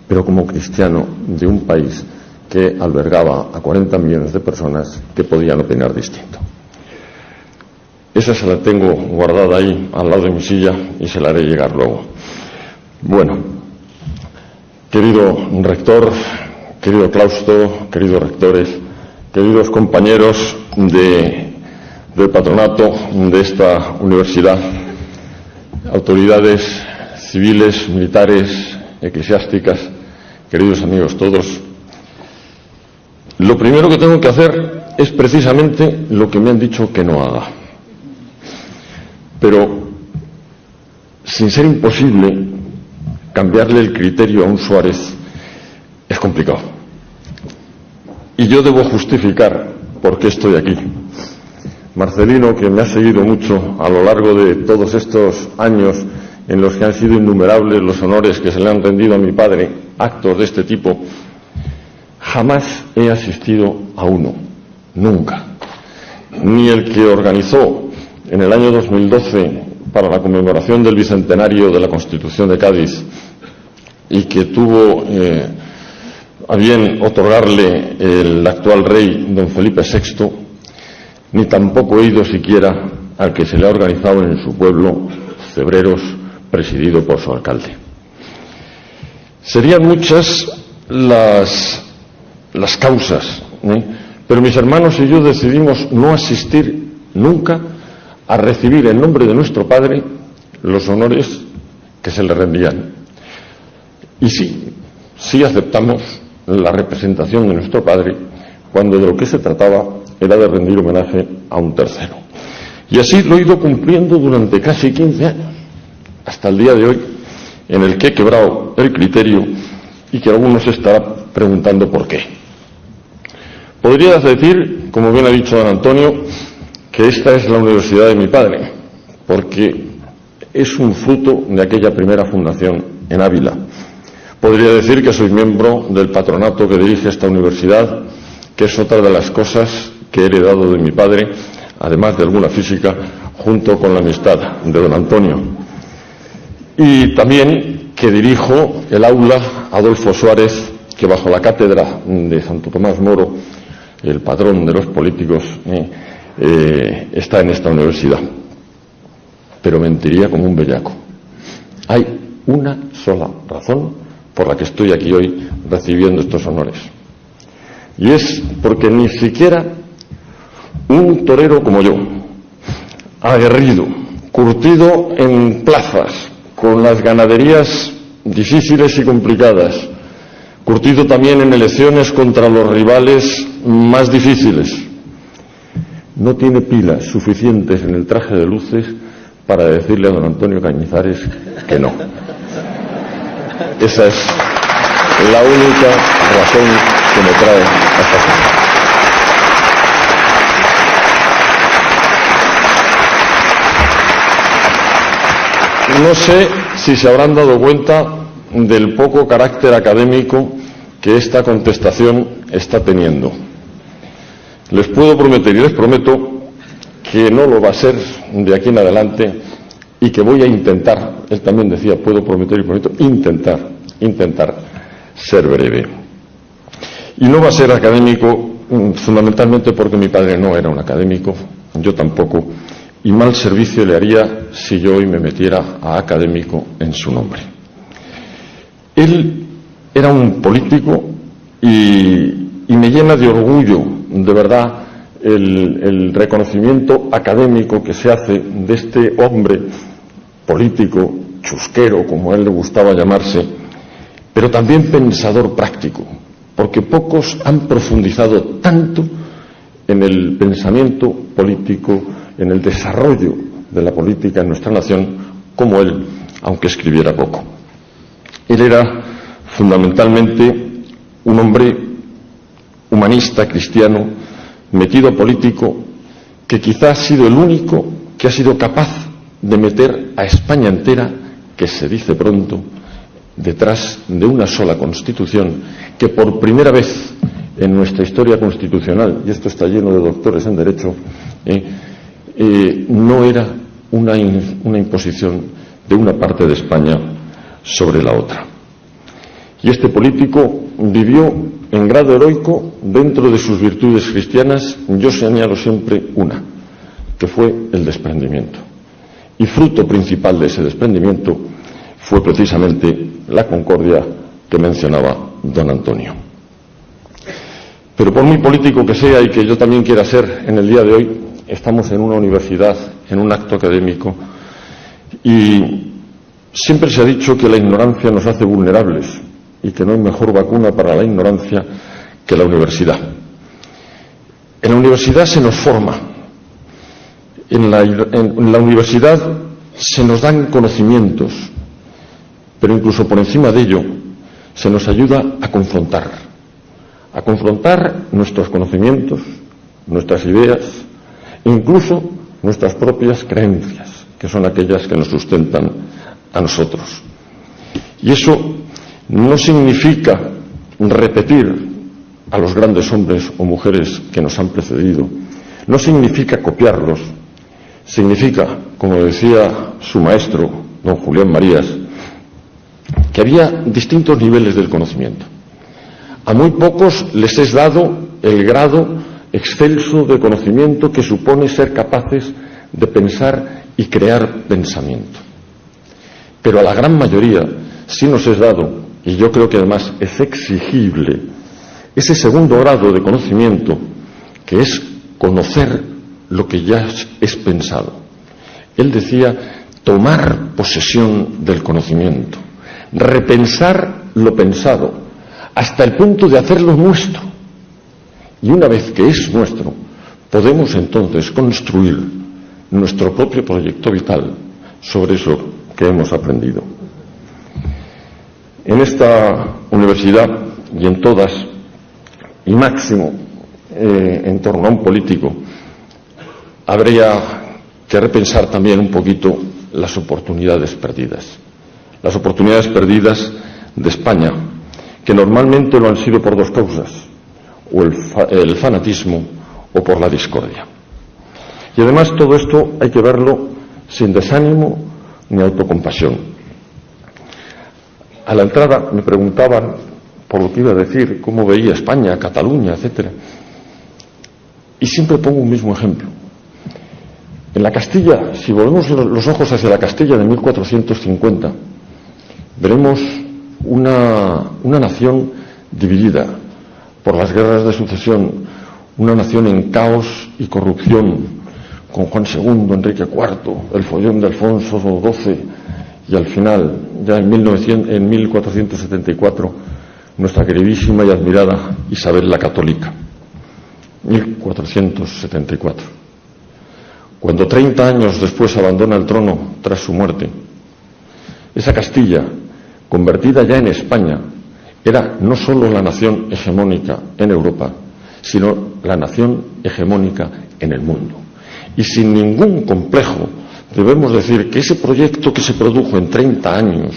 Speaker 10: pero como cristiano de un país que albergaba a 40 millones de personas que podían opinar distinto. Esa se la tengo guardada ahí al lado de mi silla y se la haré llegar luego. Bueno, querido rector, querido claustro, queridos rectores, queridos compañeros del patronato de esta universidad, autoridades civiles, militares, eclesiásticas, queridos amigos todos, lo primero que tengo que hacer es precisamente lo que me han dicho que no haga. Pero, sin ser imposible, cambiarle el criterio a un Suárez es complicado. Y yo debo justificar por qué estoy aquí. Marcelino, que me ha seguido mucho a lo largo de todos estos años en los que han sido innumerables los honores que se le han rendido a mi padre, actos de este tipo, jamás he asistido a uno, nunca. Ni el que organizó en el año 2012 para la conmemoración del bicentenario de la Constitución de Cádiz y que tuvo a bien otorgarle el actual rey don Felipe VI, ni tampoco he ido siquiera al que se le ha organizado en su pueblo, Cebreros, presidido por su alcalde. Serían muchas las causas, pero mis hermanos y yo decidimos no asistir nunca a recibir en nombre de nuestro padre los honores que se le rendían. Y sí aceptamos la representación de nuestro padre cuando de lo que se trataba era de rendir homenaje a un tercero. Y así lo he ido cumpliendo durante casi 15 años, hasta el día de hoy, en el que he quebrado el criterio y que algunos se estarán preguntando por qué. Podrías decir, como bien ha dicho don Antonio, que esta es la universidad de mi padre, porque es un fruto de aquella primera fundación en Ávila. Podría decir que soy miembro del patronato que dirige esta universidad, que es otra de las cosas que he heredado de mi padre, además de alguna física, junto con la amistad de don Antonio. Y también que dirijo el aula Adolfo Suárez, que bajo la cátedra de Santo Tomás Moro, el patrón de los políticos, está en esta universidad. Pero mentiría como un bellaco. Hay una sola razón por la que estoy aquí hoy recibiendo estos honores. Y es porque ni siquiera un torero como yo, aguerrido, curtido en plazas, con las ganaderías difíciles y complicadas, curtido también en elecciones contra los rivales más difíciles, no tiene pilas suficientes en el traje de luces para decirle a don Antonio Cañizares que no. Esa es la única razón que me trae hasta aquí. No sé si se habrán dado cuenta del poco carácter académico que esta contestación está teniendo. Les puedo prometer y les prometo que no lo va a ser de aquí en adelante y que voy a intentar, él también decía, puedo prometer y prometo, intentar ser breve. Y no va a ser académico fundamentalmente porque mi padre no era un académico, yo tampoco, y mal servicio le haría si yo hoy me metiera a académico en su nombre. Él era un político y me llena de orgullo, de verdad, el reconocimiento académico que se hace de este hombre político, chusquero, como a él le gustaba llamarse, pero también pensador práctico, porque pocos han profundizado tanto en el pensamiento político, en el desarrollo de la política en nuestra nación, como él, aunque escribiera poco. Él era fundamentalmente un hombre humanista, cristiano, metido a político, que quizá ha sido el único que ha sido capaz de meter a España entera, que se dice pronto, detrás de una sola Constitución, que por primera vez en nuestra historia constitucional, y esto está lleno de doctores en Derecho, no era una imposición de una parte de España sobre la otra. Y este político vivió en grado heroico dentro de sus virtudes cristianas. Yo señalo siempre una, que fue el desprendimiento. Y fruto principal de ese desprendimiento fue precisamente la concordia que mencionaba don Antonio. Pero por muy político que sea y que yo también quiera ser en el día de hoy, estamos en una universidad, en un acto académico, y siempre se ha dicho que la ignorancia nos hace vulnerables y que no hay mejor vacuna para la ignorancia que la universidad. En la universidad se nos forma, en la universidad se nos dan conocimientos, pero incluso por encima de ello se nos ayuda a confrontar nuestros conocimientos, nuestras ideas, incluso nuestras propias creencias, que son aquellas que nos sustentan a nosotros. Y eso no significa repetir a los grandes hombres o mujeres que nos han precedido, no significa copiarlos, significa, como decía su maestro, don Julián Marías, que había distintos niveles del conocimiento. A muy pocos les es dado el grado excelso de conocimiento que supone ser capaces de pensar y crear pensamiento. Pero a la gran mayoría sí nos es dado, y yo creo que además es exigible, ese segundo grado de conocimiento, que es conocer lo que ya es pensado. Él decía tomar posesión del conocimiento, repensar lo pensado, hasta el punto de hacerlo nuestro. Y una vez que es nuestro, podemos entonces construir nuestro propio proyecto vital sobre eso que hemos aprendido. En esta universidad y en todas, y máximo en torno a un político, habría que repensar también un poquito las oportunidades perdidas. Las oportunidades perdidas de España, que normalmente lo han sido por dos causas, o el fanatismo o por la discordia. Y además todo esto hay que verlo sin desánimo ni autocompasión. A la entrada me preguntaban por lo que iba a decir, cómo veía España, Cataluña, etcétera. Y siempre pongo un mismo ejemplo. En la Castilla, si volvemos los ojos hacia la Castilla de 1450, veremos una nación dividida por las guerras de sucesión, una nación en caos y corrupción, con Juan II, Enrique IV, el follón de Alfonso XII, y al final, ya en 1474, nuestra queridísima y admirada Isabel la Católica. 1474. Cuando 30 años después abandona el trono tras su muerte, esa Castilla, convertida ya en España, era no solo la nación hegemónica en Europa, sino la nación hegemónica en el mundo. Y sin ningún complejo debemos decir que ese proyecto que se produjo en 30 años,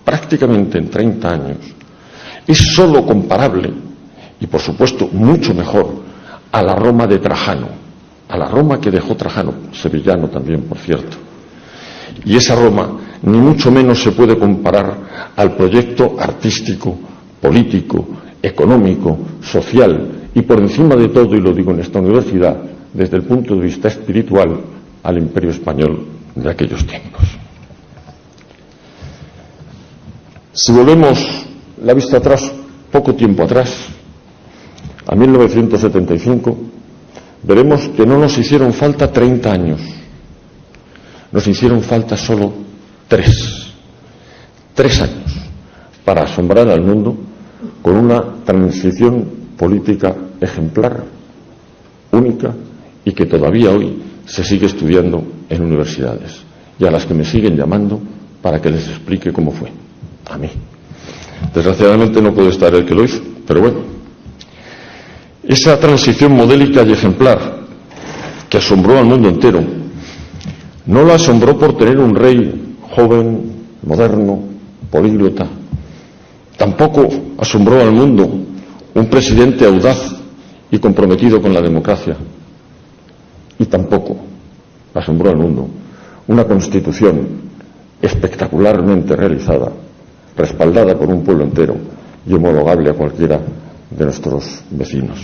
Speaker 10: prácticamente en 30 años, es sólo comparable, y por supuesto mucho mejor, a la Roma de Trajano, a la Roma que dejó Trajano, sevillano también, por cierto. Y esa Roma ni mucho menos se puede comparar al proyecto artístico, político, económico, social y por encima de todo, y lo digo en esta universidad, desde el punto de vista espiritual, al Imperio Español de aquellos tiempos. Si volvemos la vista atrás, poco tiempo atrás, a 1975, veremos que no nos hicieron falta 30 años, nos hicieron falta solo 3 años para asombrar al mundo con una transición política ejemplar, única, y que todavía hoy se sigue estudiando en universidades, y a las que me siguen llamando para que les explique cómo fue, a mí. Desgraciadamente no puede estar el que lo hizo, pero bueno. Esa transición modélica y ejemplar que asombró al mundo entero, no la asombró por tener un rey joven, moderno, políglota. Tampoco asombró al mundo un presidente audaz y comprometido con la democracia. Y tampoco asombró al mundo una constitución espectacularmente realizada, respaldada por un pueblo entero y homologable a cualquiera de nuestros vecinos.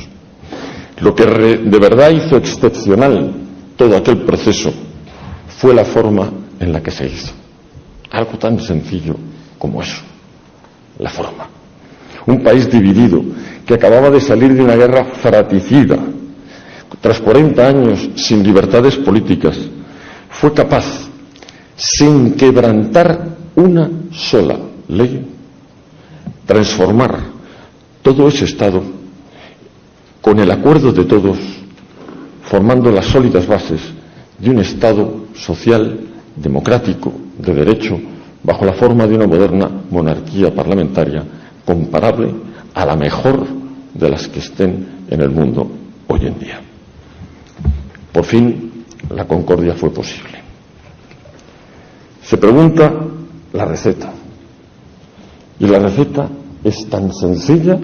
Speaker 10: Lo que de verdad hizo excepcional todo aquel proceso fue la forma en la que se hizo. Algo tan sencillo como eso, la forma. Un país dividido que acababa de salir de una guerra fratricida, tras 40 años sin libertades políticas, fue capaz, sin quebrantar una sola ley, transformar todo ese Estado con el acuerdo de todos, formando las sólidas bases de un Estado social, democrático, de derecho, bajo la forma de una moderna monarquía parlamentaria comparable a la mejor de las que estén en el mundo hoy en día. Por fin, la concordia fue posible. Se pregunta la receta. Y la receta es tan sencilla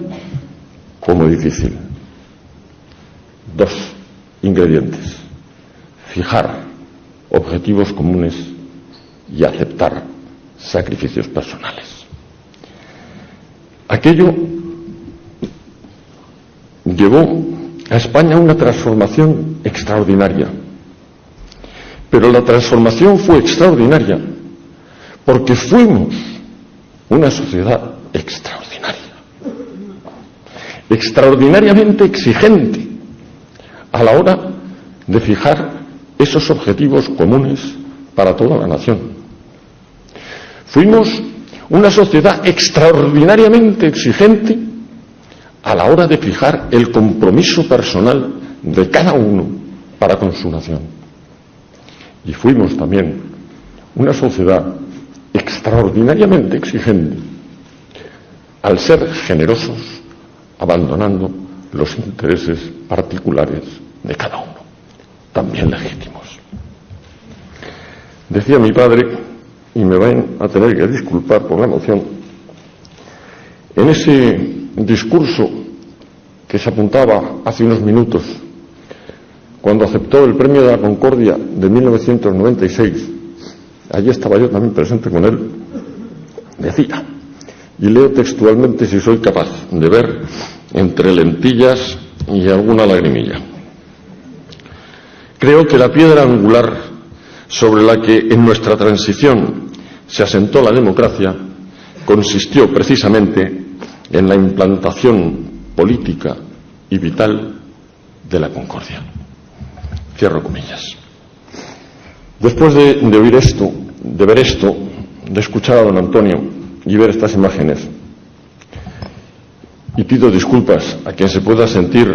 Speaker 10: como difícil. 2 ingredientes: fijar objetivos comunes y aceptar sacrificios personales. Aquello llevó a España una transformación extraordinaria. Pero la transformación fue extraordinaria porque fuimos una sociedad extraordinaria, extraordinariamente exigente a la hora de fijar esos objetivos comunes para toda la nación. Fuimos una sociedad extraordinariamente exigente a la hora de fijar el compromiso personal de cada uno para con su nación. Y fuimos también una sociedad extraordinariamente exigente al ser generosos, abandonando los intereses particulares de cada uno, también legítimos. Decía mi padre, y me van a tener que disculpar por la emoción, en ese discurso que se apuntaba hace unos minutos, cuando aceptó el Premio de la Concordia de 1996, allí estaba yo también presente con él, decía, y leo textualmente si soy capaz de ver entre lentillas y alguna lagrimilla: creo que la piedra angular sobre la que en nuestra transición se asentó la democracia consistió precisamente en la implantación política y vital de la concordia. Cierro comillas. Después de oír esto, de ver esto, de escuchar a don Antonio y ver estas imágenes, y pido disculpas a quien se pueda sentir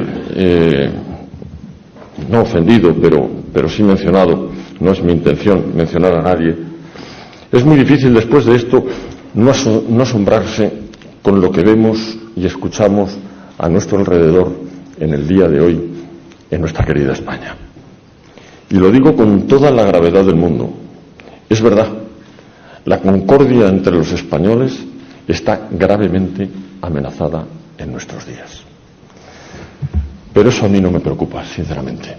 Speaker 10: no ofendido, pero sí mencionado, no es mi intención mencionar a nadie, es muy difícil después de esto no asombrarse con lo que vemos y escuchamos a nuestro alrededor en el día de hoy en nuestra querida España. Y lo digo con toda la gravedad del mundo. Es verdad, la concordia entre los españoles está gravemente amenazada en nuestros días. Pero eso a mí no me preocupa, sinceramente.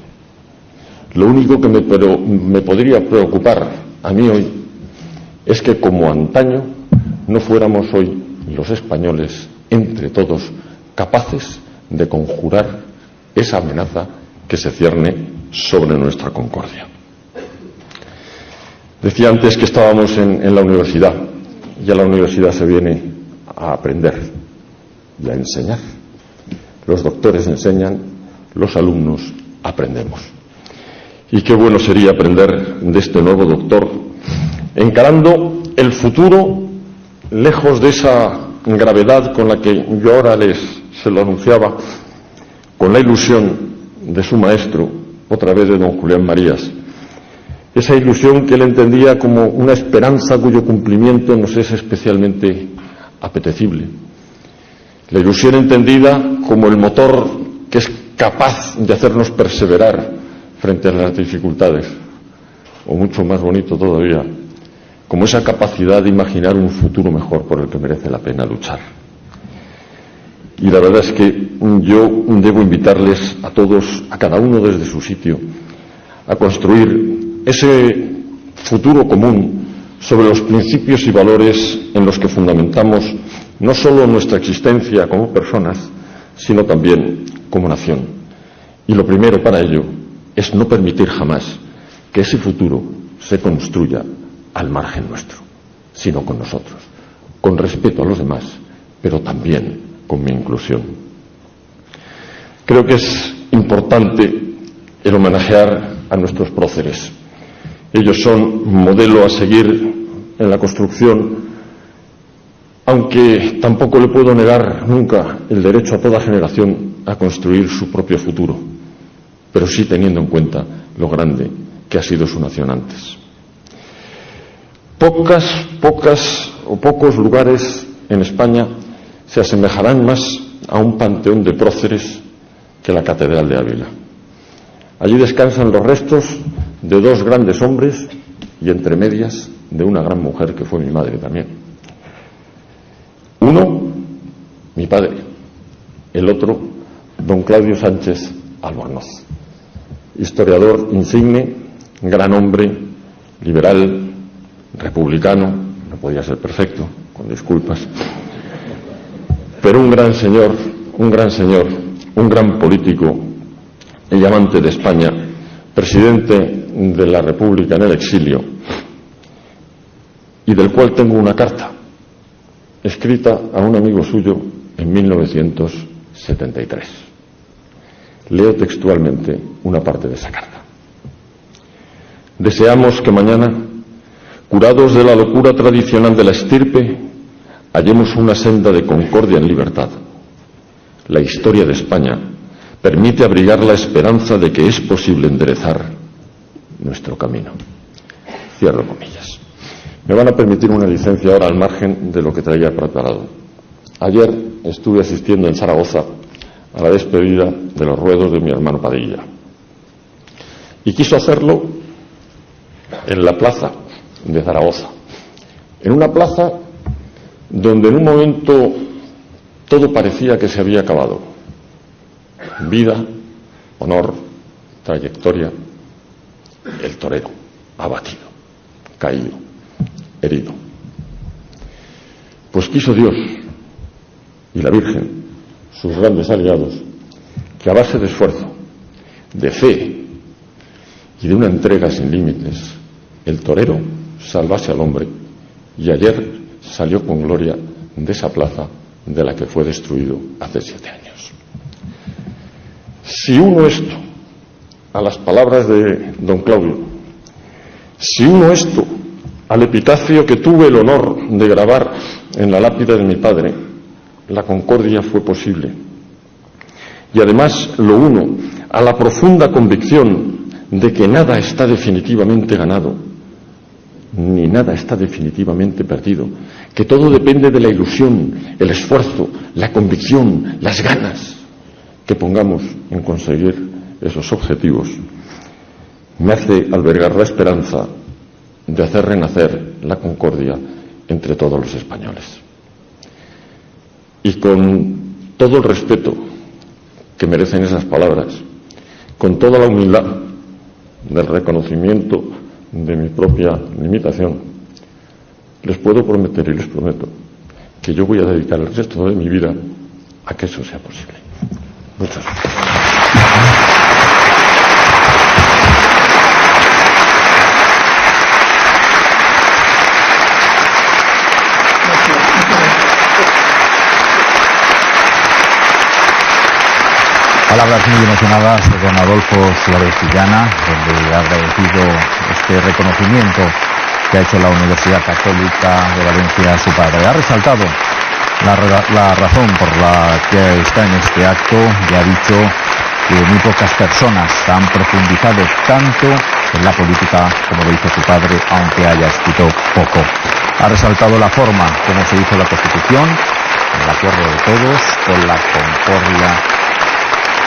Speaker 10: Lo único que me podría preocupar a mí hoy es que, como antaño, no fuéramos hoy los españoles, entre todos, capaces de conjurar esa amenaza que se cierne sobre nuestra concordia. Decía antes que estábamos en la universidad, y a la universidad se viene a aprender y a enseñar. Los doctores enseñan, los alumnos aprendemos. Y qué bueno sería aprender de este nuevo doctor, encarando el futuro lejos de esa gravedad con la que yo ahora se lo anunciaba, con la ilusión de su maestro, otra vez de don Julián Marías, esa ilusión que él entendía como una esperanza cuyo cumplimiento nos es especialmente apetecible, la ilusión entendida como el motor que es capaz de hacernos perseverar frente a las dificultades, o mucho más bonito todavía, como esa capacidad de imaginar un futuro mejor por el que merece la pena luchar. Y la verdad es que yo debo invitarles a todos, a cada uno desde su sitio, a construir ese futuro común sobre los principios y valores en los que fundamentamos no solo nuestra existencia como personas, sino también como nación. Y lo primero para ello es no permitir jamás que ese futuro se construya al margen nuestro, sino con nosotros, con respeto a los demás, pero también con mi inclusión. Creo que es importante el homenajear a nuestros próceres. Ellos son modelo a seguir en la construcción, aunque tampoco le puedo negar nunca el derecho a toda generación a construir su propio futuro, pero sí teniendo en cuenta lo grande que ha sido su nación antes. Pocos lugares en España se asemejarán más a un panteón de próceres que la Catedral de Ávila. Allí descansan los restos de dos grandes hombres y, entre medias, de una gran mujer que fue mi madre también. Uno, mi padre; el otro, don Claudio Sánchez Albornoz, historiador insigne, gran hombre, liberal, republicano, no podía ser perfecto, con disculpas, pero un gran señor, un gran político y amante de España, presidente de la República en el exilio, y del cual tengo una carta escrita a un amigo suyo en 1973. Leo textualmente una parte de esa carta. Deseamos que mañana, curados de la locura tradicional de la estirpe, hallemos una senda de concordia en libertad. La historia de España permite abrigar la esperanza de que es posible enderezar nuestro camino. Cierro comillas. Me van a permitir una licencia ahora al margen de lo que traía preparado. Ayer estuve asistiendo en Zaragoza a la despedida de los ruedos de mi hermano Padilla. Y quiso hacerlo en la plaza de Zaragoza. En una plaza donde en un momento todo parecía que se había acabado. Vida, honor, trayectoria. El torero, abatido, caído, herido. Pues quiso Dios y la Virgen, sus grandes aliados, que a base de esfuerzo, de fe y de una entrega sin límites, el torero salvase al hombre, y ayer salió con gloria de esa plaza de la que fue destruido hace 7 años. Si uno esto a las palabras de don Claudio, si uno esto al epitafio que tuve el honor de grabar en la lápida de mi padre, la concordia fue posible. Y además lo uno a la profunda convicción de que nada está definitivamente ganado, ni nada está definitivamente perdido, que todo depende de la ilusión, el esfuerzo, la convicción, las ganas que pongamos en conseguir esos objetivos, me hace albergar la esperanza de hacer renacer la concordia entre todos los españoles. Y con todo el respeto que merecen esas palabras, con toda la humildad del reconocimiento de mi propia limitación, les puedo prometer y les prometo que yo voy a dedicar el resto de mi vida a que eso sea posible. Muchas gracias.
Speaker 2: Palabras muy emocionadas de don Adolfo Suárez Illana, donde ha agradecido este reconocimiento que ha hecho la Universidad Católica de Valencia a su padre. Ha resaltado la razón por la que está en este acto y ha dicho que muy pocas personas han profundizado tanto en la política como lo hizo su padre, aunque haya escrito poco. Ha resaltado la forma como se hizo la Constitución, el acuerdo de todos, con la concordia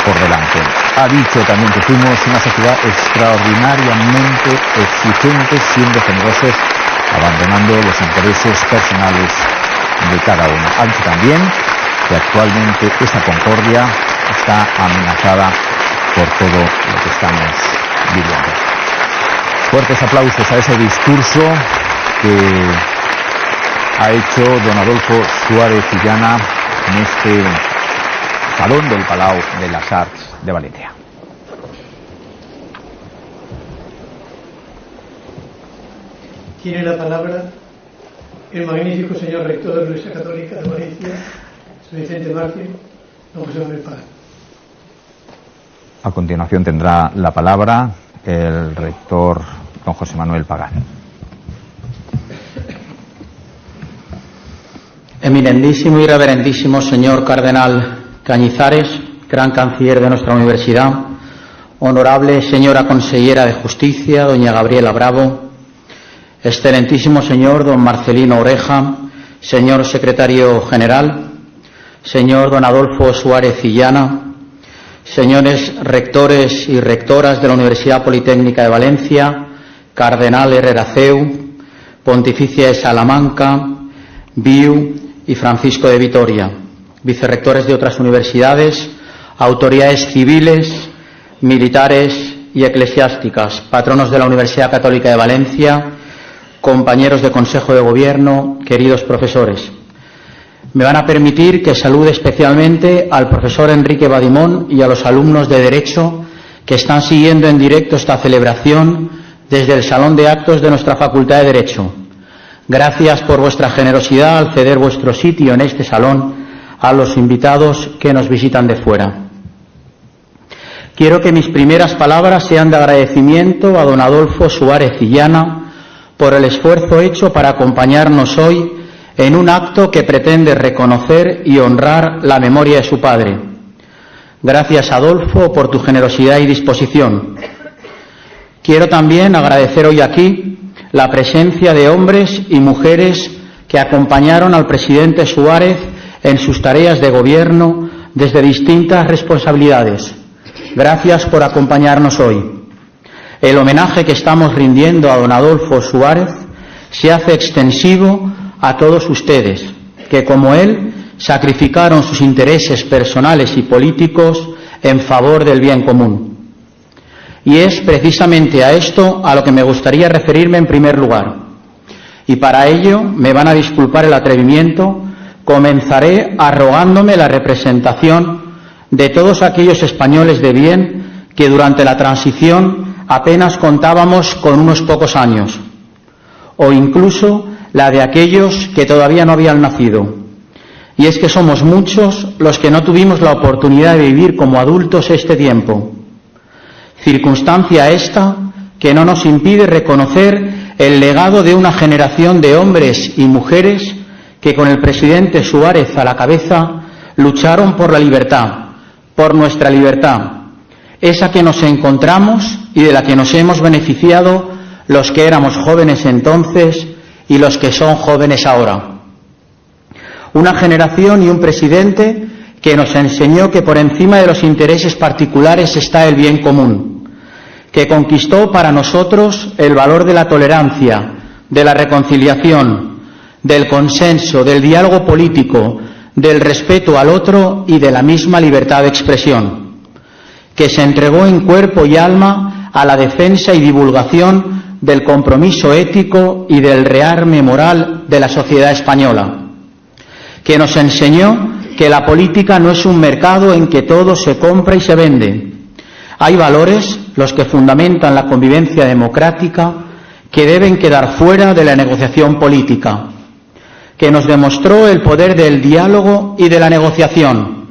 Speaker 2: por delante. Ha dicho también que fuimos una sociedad extraordinariamente exigente, siendo generosos, abandonando los intereses personales de cada uno. Ha dicho también que actualmente esa concordia está amenazada por todo lo que estamos viviendo. Fuertes aplausos a ese discurso que ha hecho don Adolfo Suárez Illana en este Salón del Palau de las Arts de Valencia.
Speaker 3: Tiene la palabra el magnífico señor rector de la Universidad Católica de Valencia, San Vicente Mártir, don José Manuel Pagán.
Speaker 2: A continuación tendrá la palabra el rector don José Manuel Pagán.
Speaker 11: Eminentísimo y reverendísimo señor cardenal Cañizares, gran canciller de nuestra universidad, honorable señora consellera de Justicia, doña Gabriela Bravo, excelentísimo señor don Marcelino Oreja, señor secretario general, señor don Adolfo Suárez Illana, señores rectores y rectoras de la Universidad Politécnica de Valencia, cardenal Herreraceu, Pontificia de Salamanca, Viu y Francisco de Vitoria, vicerrectores de otras universidades, autoridades civiles, militares y eclesiásticas, patronos de la Universidad Católica de Valencia, compañeros de Consejo de Gobierno, queridos profesores. Me van a permitir que salude especialmente al profesor Enrique Badimón y a los alumnos de Derecho que están siguiendo en directo esta celebración desde el Salón de Actos de nuestra Facultad de Derecho. Gracias por vuestra generosidad al ceder vuestro sitio en este salón a los invitados que nos visitan de fuera. Quiero que mis primeras palabras sean de agradecimiento a don Adolfo Suárez Illana por el esfuerzo hecho para acompañarnos hoy en un acto que pretende reconocer y honrar la memoria de su padre. Gracias, Adolfo, por tu generosidad y disposición. Quiero también agradecer hoy aquí la presencia de hombres y mujeres que acompañaron al presidente Suárez en sus tareas de gobierno desde distintas responsabilidades. Gracias por acompañarnos hoy. El homenaje que estamos rindiendo a don Adolfo Suárez se hace extensivo a todos ustedes, que como él sacrificaron sus intereses personales y políticos en favor del bien común. Y es precisamente a esto a lo que me gustaría referirme en primer lugar. Y para ello me van a disculpar el atrevimiento. Comenzaré arrogándome la representación de todos aquellos españoles de bien que durante la transición apenas contábamos con unos pocos años, o incluso la de aquellos que todavía no habían nacido. Y es que somos muchos los que no tuvimos la oportunidad de vivir como adultos este tiempo. Circunstancia esta que no nos impide reconocer el legado de una generación de hombres y mujeres que con el presidente Suárez a la cabeza lucharon por la libertad, por nuestra libertad, esa que nos encontramos y de la que nos hemos beneficiado los que éramos jóvenes entonces y los que son jóvenes ahora. Una generación y un presidente que nos enseñó que por encima de los intereses particulares está el bien común, que conquistó para nosotros el valor de la tolerancia, de la reconciliación, del consenso, del diálogo político, del respeto al otro y de la misma libertad de expresión. que se entregó en cuerpo y alma a la defensa y divulgación del compromiso ético y del rearme moral de la sociedad española, que nos enseñó que la política no es un mercado en que todo se compra y se vende. Hay valores, los que fundamentan la convivencia democrática, que deben quedar fuera de la negociación política, que nos demostró el poder del diálogo y de la negociación,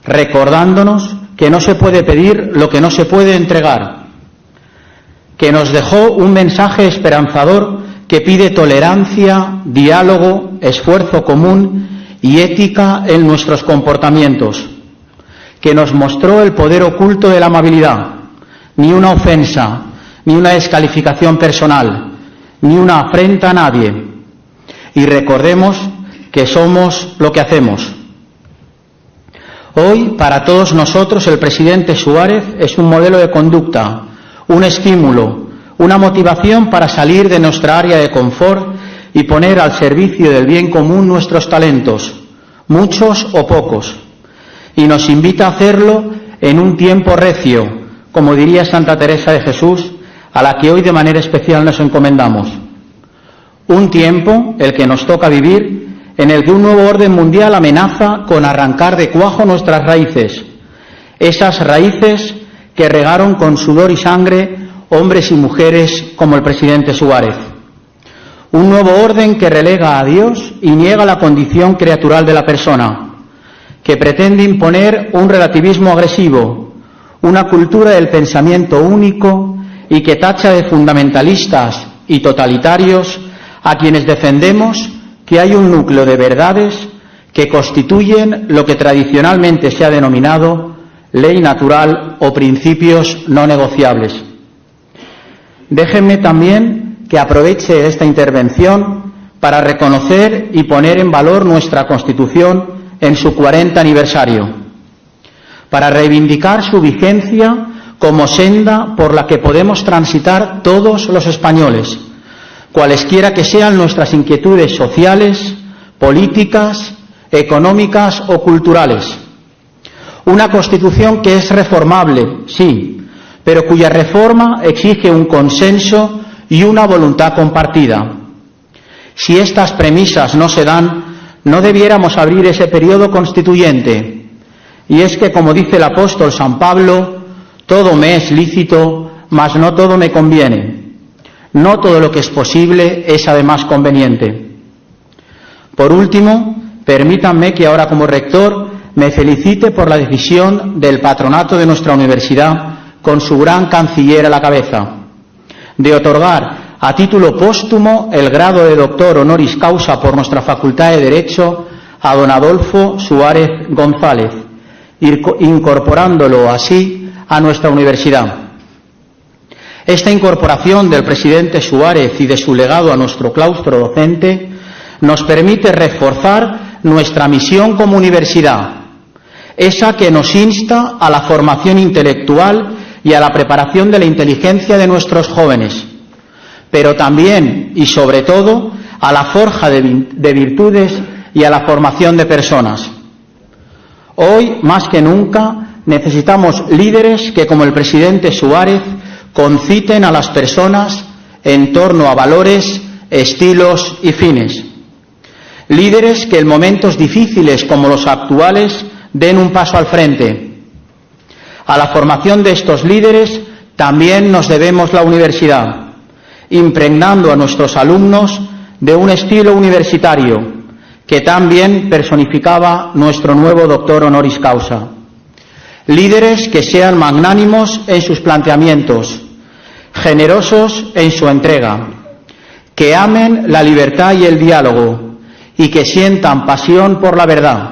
Speaker 11: recordándonos que no se puede pedir lo que no se puede entregar, que nos dejó un mensaje esperanzador que pide tolerancia, diálogo, esfuerzo común y ética en nuestros comportamientos, que nos mostró el poder oculto de la amabilidad, ni una ofensa, ni una descalificación personal, ni una afrenta a nadie. Y recordemos que somos lo que hacemos. Hoy, para todos nosotros, el presidente Suárez es un modelo de conducta, un estímulo, una motivación para salir de nuestra área de confort y poner al servicio del bien común nuestros talentos, muchos o pocos. Y nos invita a hacerlo en un tiempo recio, como diría Santa Teresa de Jesús, a la que hoy de manera especial nos encomendamos. Un tiempo, el que nos toca vivir, en el que un nuevo orden mundial amenaza con arrancar de cuajo nuestras raíces, esas raíces que regaron con sudor y sangre hombres y mujeres como el presidente Suárez. Un nuevo orden que relega a Dios y niega la condición criatural de la persona, que pretende imponer un relativismo agresivo, una cultura del pensamiento único y que tacha de fundamentalistas y totalitarios a quienes defendemos que hay un núcleo de verdades que constituyen lo que tradicionalmente se ha denominado ley natural o principios no negociables. Déjenme también que aproveche esta intervención para reconocer y poner en valor nuestra Constitución en su 40 aniversario, para reivindicar su vigencia como senda por la que podemos transitar todos los españoles, cualesquiera que sean nuestras inquietudes sociales, políticas, económicas o culturales. Una Constitución que es reformable, sí, pero cuya reforma exige un consenso y una voluntad compartida. Si estas premisas no se dan, no debiéramos abrir ese periodo constituyente. Y es que, como dice el apóstol San Pablo, todo me es lícito, mas no todo me conviene. No todo lo que es posible es además conveniente. Por último, permítanme que ahora como rector me felicite por la decisión del patronato de nuestra universidad, con su gran canciller a la cabeza, de otorgar a título póstumo el grado de doctor honoris causa por nuestra Facultad de Derecho a don Adolfo Suárez González, incorporándolo así a nuestra universidad. Esta incorporación del presidente Suárez y de su legado a nuestro claustro docente nos permite reforzar nuestra misión como universidad, esa que nos insta a la formación intelectual y a la preparación de la inteligencia de nuestros jóvenes, pero también y sobre todo a la forja de virtudes y a la formación de personas. Hoy, más que nunca, necesitamos líderes que, como el presidente Suárez, conciten a las personas en torno a valores, estilos y fines. Líderes que en momentos difíciles como los actuales den un paso al frente. A la formación de estos líderes también nos debemos la universidad, impregnando a nuestros alumnos de un estilo universitario que también personificaba nuestro nuevo doctor honoris causa. Líderes que sean magnánimos en sus planteamientos, generosos en su entrega, que amen la libertad y el diálogo y que sientan pasión por la verdad,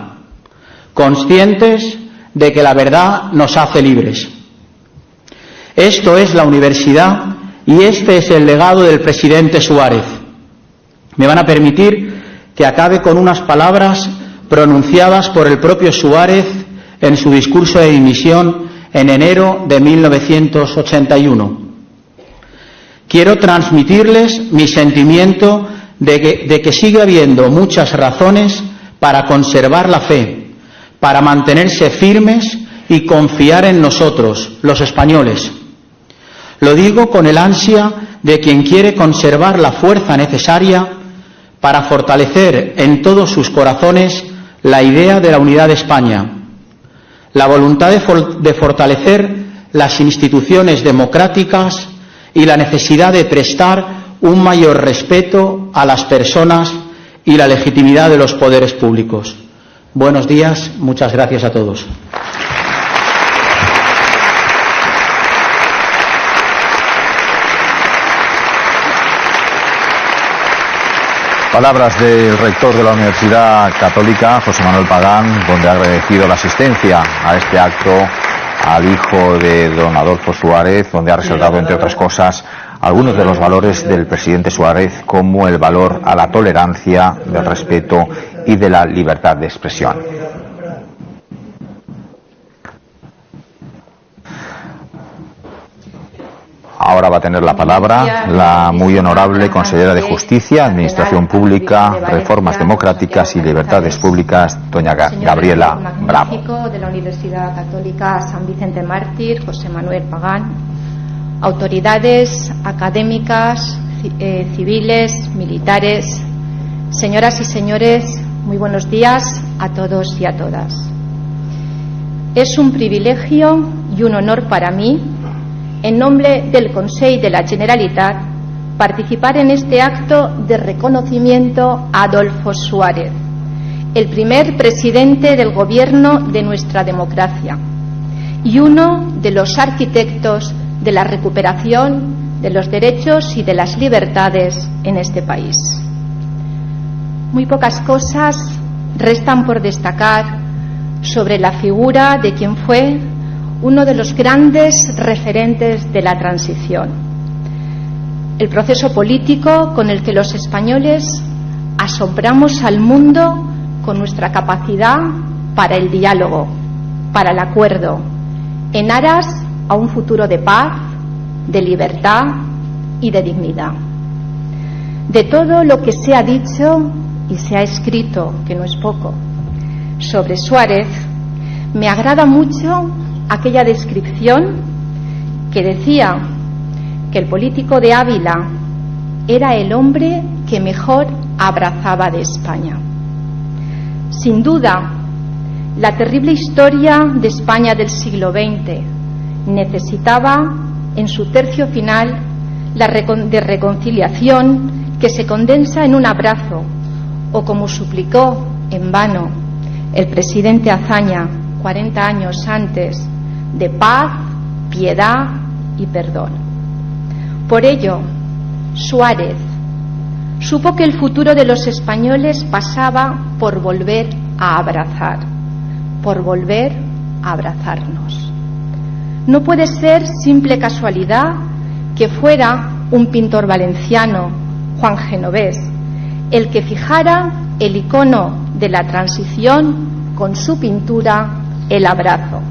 Speaker 11: conscientes de que la verdad nos hace libres. Esto es la universidad y este es el legado del presidente Suárez. Me van a permitir que acabe con unas palabras pronunciadas por el propio Suárez en su discurso de dimisión en enero de 1981. Quiero transmitirles mi sentimiento de que sigue habiendo muchas razones para conservar la fe, para mantenerse firmes y confiar en nosotros, los españoles. Lo digo con el ansia de quien quiere conservar la fuerza necesaria para fortalecer en todos sus corazones la idea de la unidad de España, la voluntad de fortalecer las instituciones democráticas y la necesidad de prestar un mayor respeto a las personas y la legitimidad de los poderes públicos. Buenos días, muchas gracias a todos.
Speaker 2: Palabras del rector de la Universidad Católica, José Manuel Pagán, donde ha agradecido la asistencia a este acto al hijo de don Adolfo Suárez, donde ha resaltado, entre otras cosas, algunos de los valores del presidente Suárez, como el valor a la tolerancia, del respeto y de la libertad de expresión. Ahora va a tener la palabra la muy honorable consejera de Justicia, Administración Pública, Reformas Democráticas y Libertades Públicas, doña Gabriela Bravo.
Speaker 12: De la Universidad Católica San Vicente Mártir, José Manuel Pagán, autoridades académicas, civiles, militares, señoras y señores, muy buenos días a todos y a todas. Es un privilegio y un honor para mí, en nombre del Consell de la Generalitat, participar en este acto de reconocimiento a Adolfo Suárez, el primer presidente del gobierno de nuestra democracia y uno de los arquitectos de la recuperación de los derechos y de las libertades en este país. Muy pocas cosas restan por destacar sobre la figura de quien fue uno de los grandes referentes de la transición, el proceso político con el que los españoles asombramos al mundo con nuestra capacidad para el diálogo, para el acuerdo, en aras a un futuro de paz, de libertad y de dignidad. De todo lo que se ha dicho y se ha escrito, que no es poco, sobre Suárez, me agrada mucho aquella descripción que decía que el político de Ávila era el hombre que mejor abrazaba de España. Sin duda, la terrible historia de España del siglo XX necesitaba, en su tercio final, de reconciliación que se condensa en un abrazo, o como suplicó en vano el presidente Azaña 40 años antes, de paz, piedad y perdón. Por ello, Suárez supo que el futuro de los españoles pasaba por volver a abrazar, por volver a abrazarnos. No puede ser simple casualidad que fuera un pintor valenciano, Juan Genovés, el que fijara el icono de la transición con su pintura El Abrazo,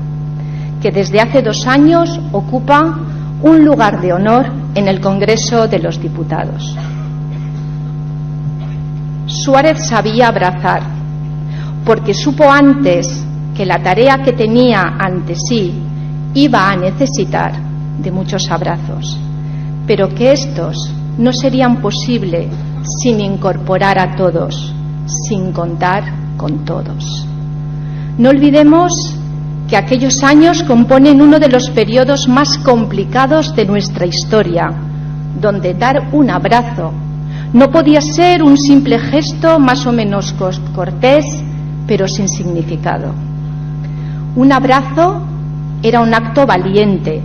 Speaker 12: que desde hace 2 años ocupa un lugar de honor en el Congreso de los Diputados. Suárez sabía abrazar, porque supo antes que la tarea que tenía ante sí iba a necesitar de muchos abrazos, pero que estos no serían posibles sin incorporar a todos, sin contar con todos. No olvidemos que aquellos años componen uno de los periodos más complicados de nuestra historia, donde dar un abrazo no podía ser un simple gesto más o menos cortés, pero sin significado. Un abrazo era un acto valiente,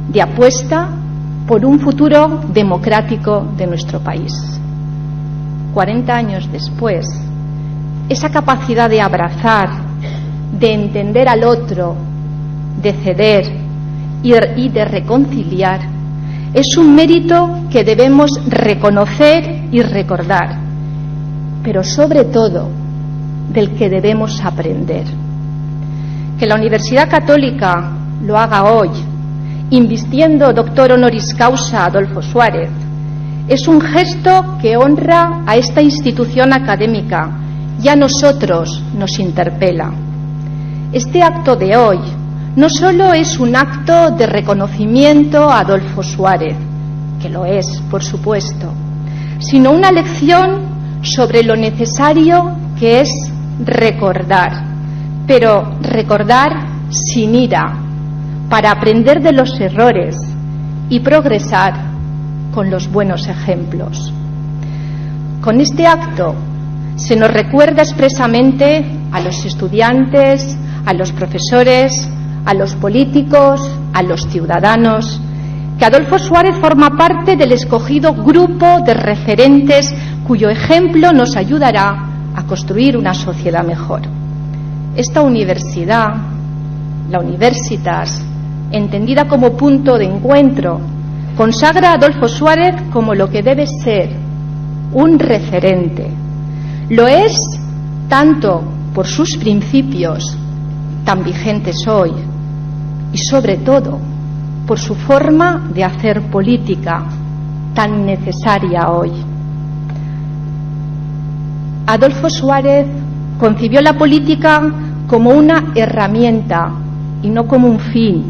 Speaker 12: de apuesta por un futuro democrático de nuestro país. 40 años después, esa capacidad de abrazar, de entender al otro, de ceder y de reconciliar, es un mérito que debemos reconocer y recordar, pero sobre todo del que debemos aprender. Que la Universidad Católica lo haga hoy, invistiendo doctor honoris causa a Adolfo Suárez, es un gesto que honra a esta institución académica y a nosotros nos interpela. Este acto de hoy no solo es un acto de reconocimiento a Adolfo Suárez, que lo es, por supuesto, sino una lección sobre lo necesario que es recordar, pero recordar sin ira, para aprender de los errores y progresar con los buenos ejemplos. Con este acto se nos recuerda expresamente a los estudiantes, a los profesores, a los políticos, a los ciudadanos, que Adolfo Suárez forma parte del escogido grupo de referentes cuyo ejemplo nos ayudará a construir una sociedad mejor. Esta universidad, la Universitas, entendida como punto de encuentro, consagra a Adolfo Suárez como lo que debe ser un referente. Lo es tanto por sus principios, tan vigentes hoy, y sobre todo por su forma de hacer política, tan necesaria hoy. Adolfo Suárez concibió la política como una herramienta y no como un fin,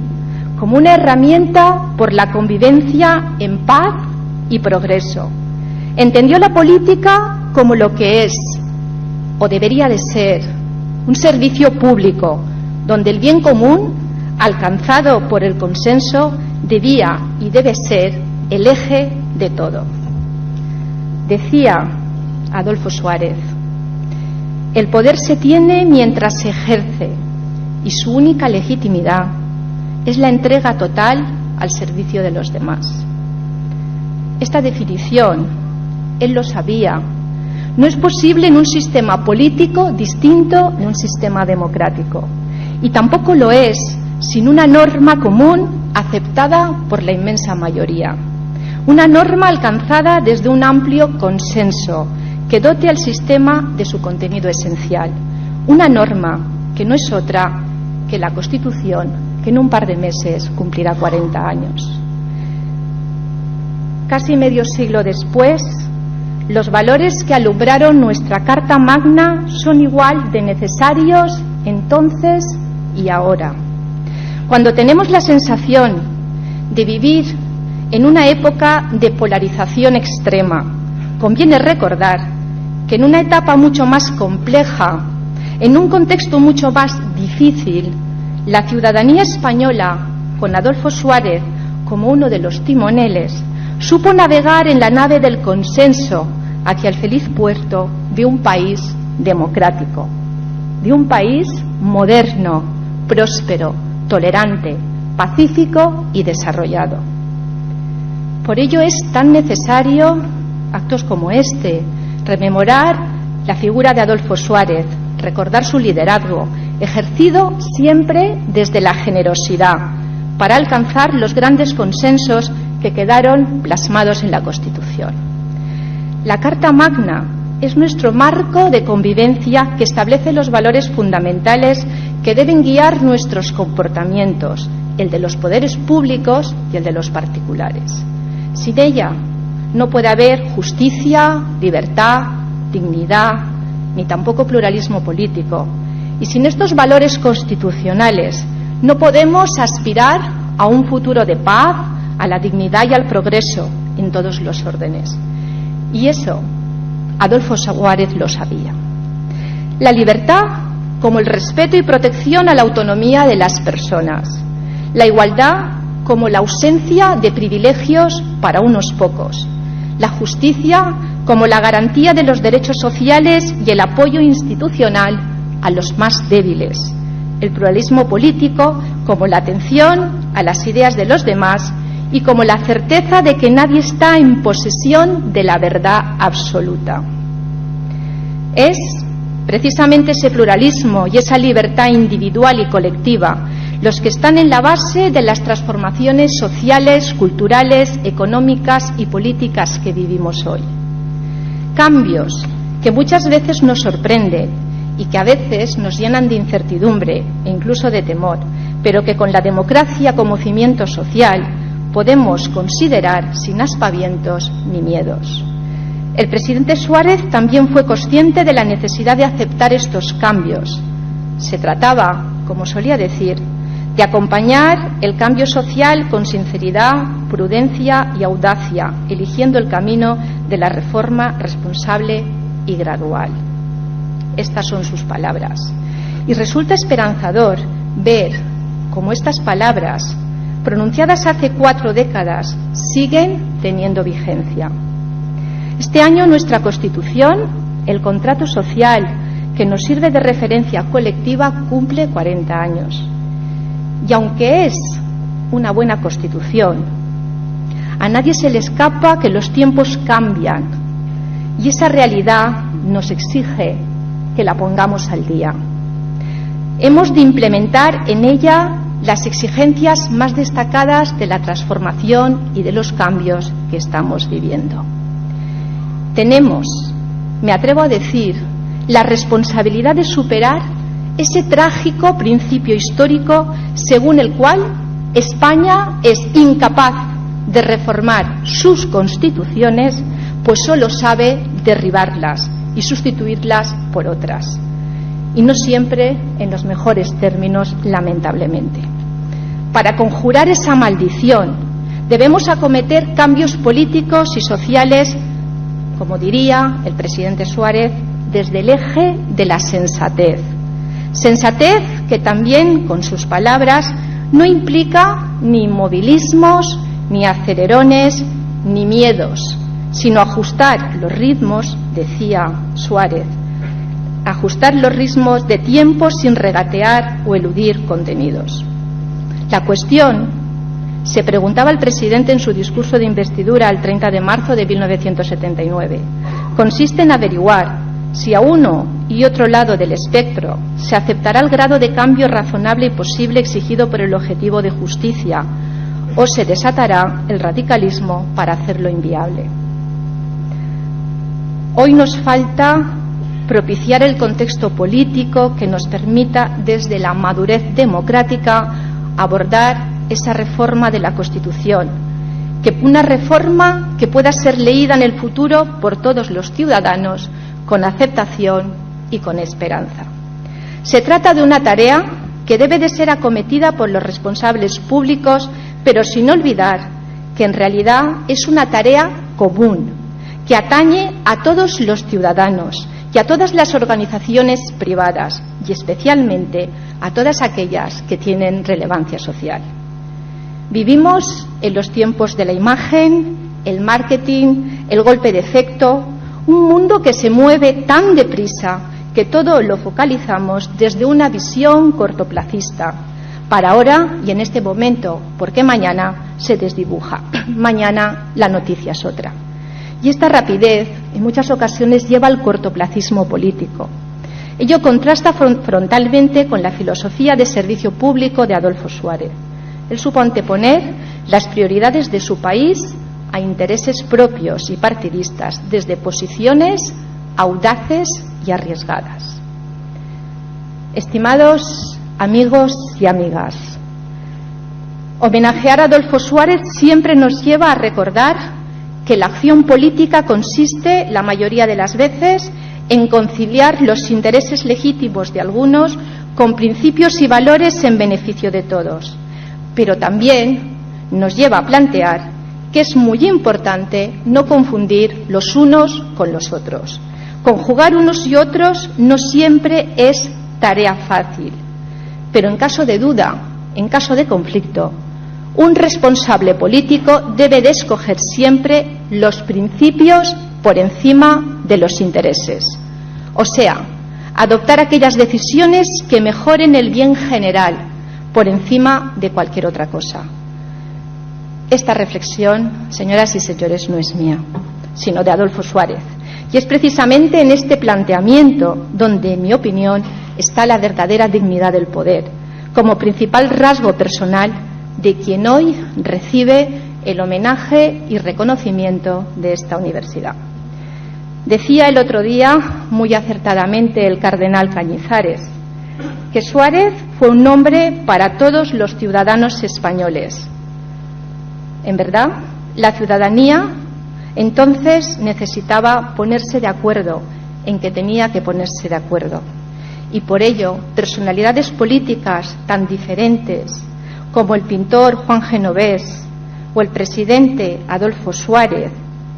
Speaker 12: como una herramienta por la convivencia en paz y progreso. Entendió la política como lo que es, o debería de ser, un servicio público, donde el bien común, alcanzado por el consenso, debía y debe ser el eje de todo. Decía Adolfo Suárez: el poder se tiene mientras se ejerce, y su única legitimidad es la entrega total al servicio de los demás. Esta definición, él lo sabía, no es posible en un sistema político distinto de un sistema democrático, y tampoco lo es sin una norma común aceptada por la inmensa mayoría, una norma alcanzada desde un amplio consenso que dote al sistema de su contenido esencial, una norma que no es otra que la Constitución, que en un par de meses cumplirá 40 años. Casi medio siglo después, los valores que alumbraron nuestra Carta Magna son igual de necesarios entonces y ahora. Cuando tenemos la sensación de vivir en una época de polarización extrema, conviene recordar que en una etapa mucho más compleja, en un contexto mucho más difícil, la ciudadanía española, con Adolfo Suárez como uno de los timoneles, supo navegar en la nave del consenso hacia el feliz puerto de un país democrático, de un país moderno, próspero, tolerante, pacífico y desarrollado. Por ello es tan necesario actos como este, rememorar la figura de Adolfo Suárez, recordar su liderazgo, ejercido siempre desde la generosidad, para alcanzar los grandes consensos que quedaron plasmados en la Constitución. La Carta Magna es nuestro marco de convivencia que establece los valores fundamentales que deben guiar nuestros comportamientos, el de los poderes públicos y el de los particulares. Sin ella no puede haber justicia, libertad, dignidad, ni tampoco pluralismo político. Y sin estos valores constitucionales no podemos aspirar a un futuro de paz, a la dignidad y al progreso en todos los órdenes. Y eso Adolfo Suárez lo sabía. La libertad como el respeto y protección a la autonomía de las personas. La igualdad como la ausencia de privilegios para unos pocos. La justicia como la garantía de los derechos sociales y el apoyo institucional a los más débiles. El pluralismo político como la atención a las ideas de los demás y como la certeza de que nadie está en posesión de la verdad absoluta. Es precisamente ese pluralismo y esa libertad individual y colectiva los que están en la base de las transformaciones sociales, culturales, económicas y políticas que vivimos hoy. Cambios que muchas veces nos sorprenden y que a veces nos llenan de incertidumbre e incluso de temor, pero que con la democracia como cimiento social podemos considerar sin aspavientos ni miedos. El presidente Suárez también fue consciente de la necesidad de aceptar estos cambios. Se trataba, como solía decir, de acompañar el cambio social con sinceridad, prudencia y audacia, eligiendo el camino de la reforma responsable y gradual. Estas son sus palabras. Y resulta esperanzador ver cómo estas palabras, pronunciadas hace 4 décadas, siguen teniendo vigencia. Este año nuestra Constitución, el contrato social que nos sirve de referencia colectiva, cumple 40 años. Y aunque es una buena Constitución, a nadie se le escapa que los tiempos cambian y esa realidad nos exige que la pongamos al día. Hemos de implementar en ella las exigencias más destacadas de la transformación y de los cambios que estamos viviendo. Tenemos, me atrevo a decir, la responsabilidad de superar ese trágico principio histórico según el cual España es incapaz de reformar sus constituciones, pues solo sabe derribarlas y sustituirlas por otras, y no siempre en los mejores términos, lamentablemente. Para conjurar esa maldición debemos acometer cambios políticos y sociales, como diría el presidente Suárez, desde el eje de la sensatez. Sensatez que también, con sus palabras, no implica ni inmovilismos, ni acelerones, ni miedos, sino ajustar los ritmos, decía Suárez, ajustar los ritmos de tiempo sin regatear o eludir contenidos. La cuestión, se preguntaba el presidente en su discurso de investidura el 30 de marzo de 1979, consiste en averiguar si a uno y otro lado del espectro se aceptará el grado de cambio razonable y posible exigido por el objetivo de justicia o se desatará el radicalismo para hacerlo inviable. Hoy nos falta propiciar el contexto político que nos permita, desde la madurez democrática, abordar esa reforma de la Constitución, una reforma que pueda ser leída en el futuro por todos los ciudadanos con aceptación y con esperanza. Se trata de una tarea que debe de ser acometida por los responsables públicos, pero sin olvidar que en realidad es una tarea común, que atañe a todos los ciudadanos y a todas las organizaciones privadas y especialmente a todas aquellas que tienen relevancia social. Vivimos en los tiempos de la imagen, el marketing, el golpe de efecto, un mundo que se mueve tan deprisa que todo lo focalizamos desde una visión cortoplacista, para ahora y en este momento, porque mañana se desdibuja, mañana la noticia es otra. Y esta rapidez en muchas ocasiones lleva al cortoplacismo político. Ello contrasta frontalmente con la filosofía de servicio público de Adolfo Suárez. Él supo anteponer las prioridades de su país a intereses propios y partidistas, desde posiciones audaces y arriesgadas. Estimados amigos y amigas, homenajear a Adolfo Suárez siempre nos lleva a recordar que la acción política consiste, la mayoría de las veces, en conciliar los intereses legítimos de algunos con principios y valores en beneficio de todos. Pero también nos lleva a plantear que es muy importante no confundir los unos con los otros. Conjugar unos y otros no siempre es tarea fácil, pero en caso de duda, en caso de conflicto, un responsable político debe de escoger siempre los principios por encima de los intereses. O sea, adoptar aquellas decisiones que mejoren el bien general por encima de cualquier otra cosa. Esta reflexión, señoras y señores, no es mía, sino de Adolfo Suárez. Y es precisamente en este planteamiento donde, en mi opinión, está la verdadera dignidad del poder, como principal rasgo personal de quien hoy recibe el homenaje y reconocimiento de esta universidad. Decía el otro día, muy acertadamente, el cardenal Cañizares, que Suárez fue un nombre para todos los ciudadanos españoles. En verdad, la ciudadanía entonces necesitaba ponerse de acuerdo en que tenía que ponerse de acuerdo. Y por ello, personalidades políticas tan diferentes como el pintor Juan Genovés o el presidente Adolfo Suárez,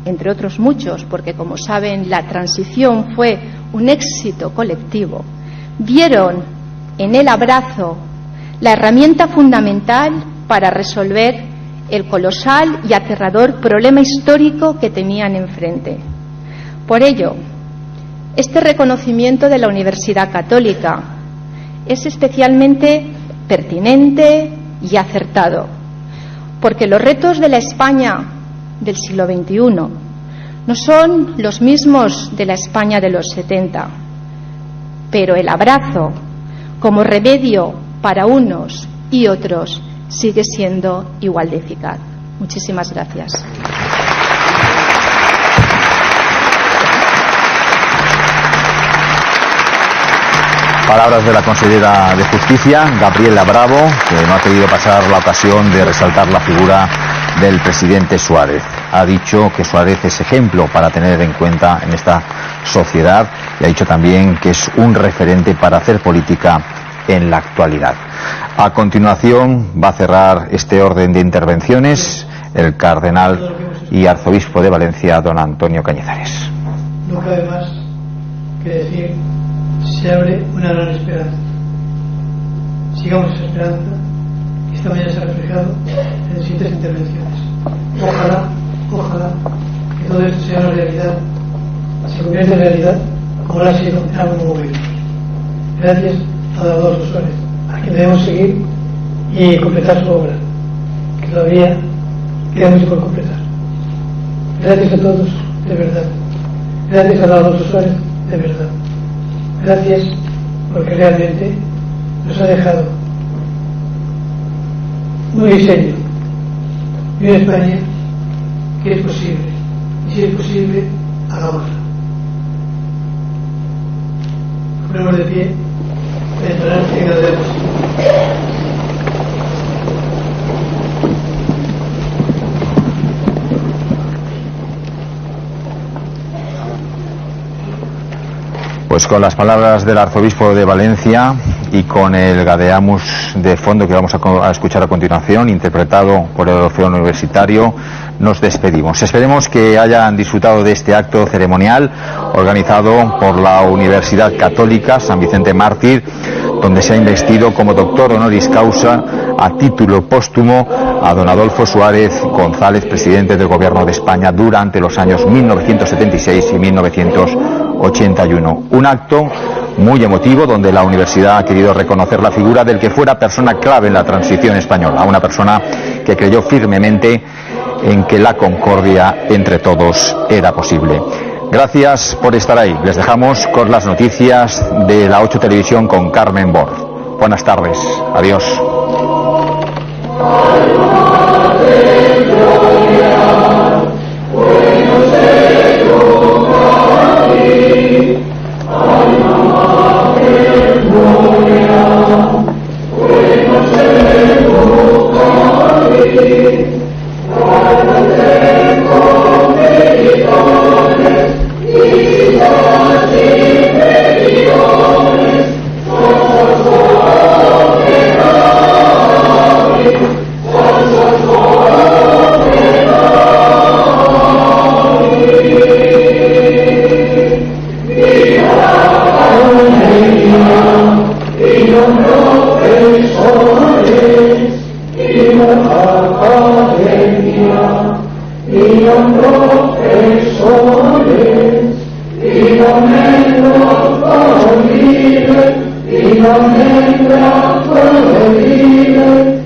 Speaker 12: entre otros muchos, porque como saben la transición fue un éxito colectivo, vieron en el abrazo la herramienta fundamental para resolver el colosal y aterrador problema histórico que tenían enfrente. Por ello, este reconocimiento de la Universidad Católica es especialmente pertinente y acertado, porque los retos de la España del siglo XXI no son los mismos de la España de los 70, pero el abrazo como remedio para unos y otros sigue siendo igual de eficaz. Muchísimas gracias.
Speaker 2: Palabras de la consellera de Justicia, Gabriela Bravo, que no ha querido pasar la ocasión de resaltar la figura del presidente Suárez. Ha dicho que Suárez es ejemplo para tener en cuenta en esta sociedad y ha dicho también que es un referente para hacer política en la actualidad. A continuación va a cerrar este orden de intervenciones el cardenal y arzobispo de Valencia, don Antonio Cañizares.
Speaker 3: No cabe más que decir, se abre una gran esperanza. Sigamos esa esperanza, que esta mañana se ha reflejado en las siguientes intervenciones. Ojalá que todo esto sea una realidad, se convierta en realidad como lo ha sido en algún momento. Gracias a Adolfo Suárez, a quien debemos seguir y completar su obra, que todavía queda mucho por completar. Gracias a todos, de verdad. Gracias a Adolfo Suárez, de verdad. Gracias porque realmente nos ha dejado un diseño y una España que es posible, y si es posible, hagámosla. Ponemos de pie para entrar en el debate.
Speaker 2: Pues con las palabras del arzobispo de Valencia y con el Gadeamus de fondo que vamos a escuchar a continuación, interpretado por el Orfeón Universitario, nos despedimos. Esperemos que hayan disfrutado de este acto ceremonial organizado por la Universidad Católica San Vicente Mártir, donde se ha investido como doctor honoris causa a título póstumo a don Adolfo Suárez González, presidente del Gobierno de España durante los años 1976 y 1981. Un acto muy emotivo donde la universidad ha querido reconocer la figura del que fuera persona clave en la transición española, una persona que creyó firmemente en que la concordia entre todos era posible. Gracias por estar ahí. Les dejamos con las noticias de la 8 Televisión con Carmen Bor. Buenas tardes. Adiós.
Speaker 13: Y la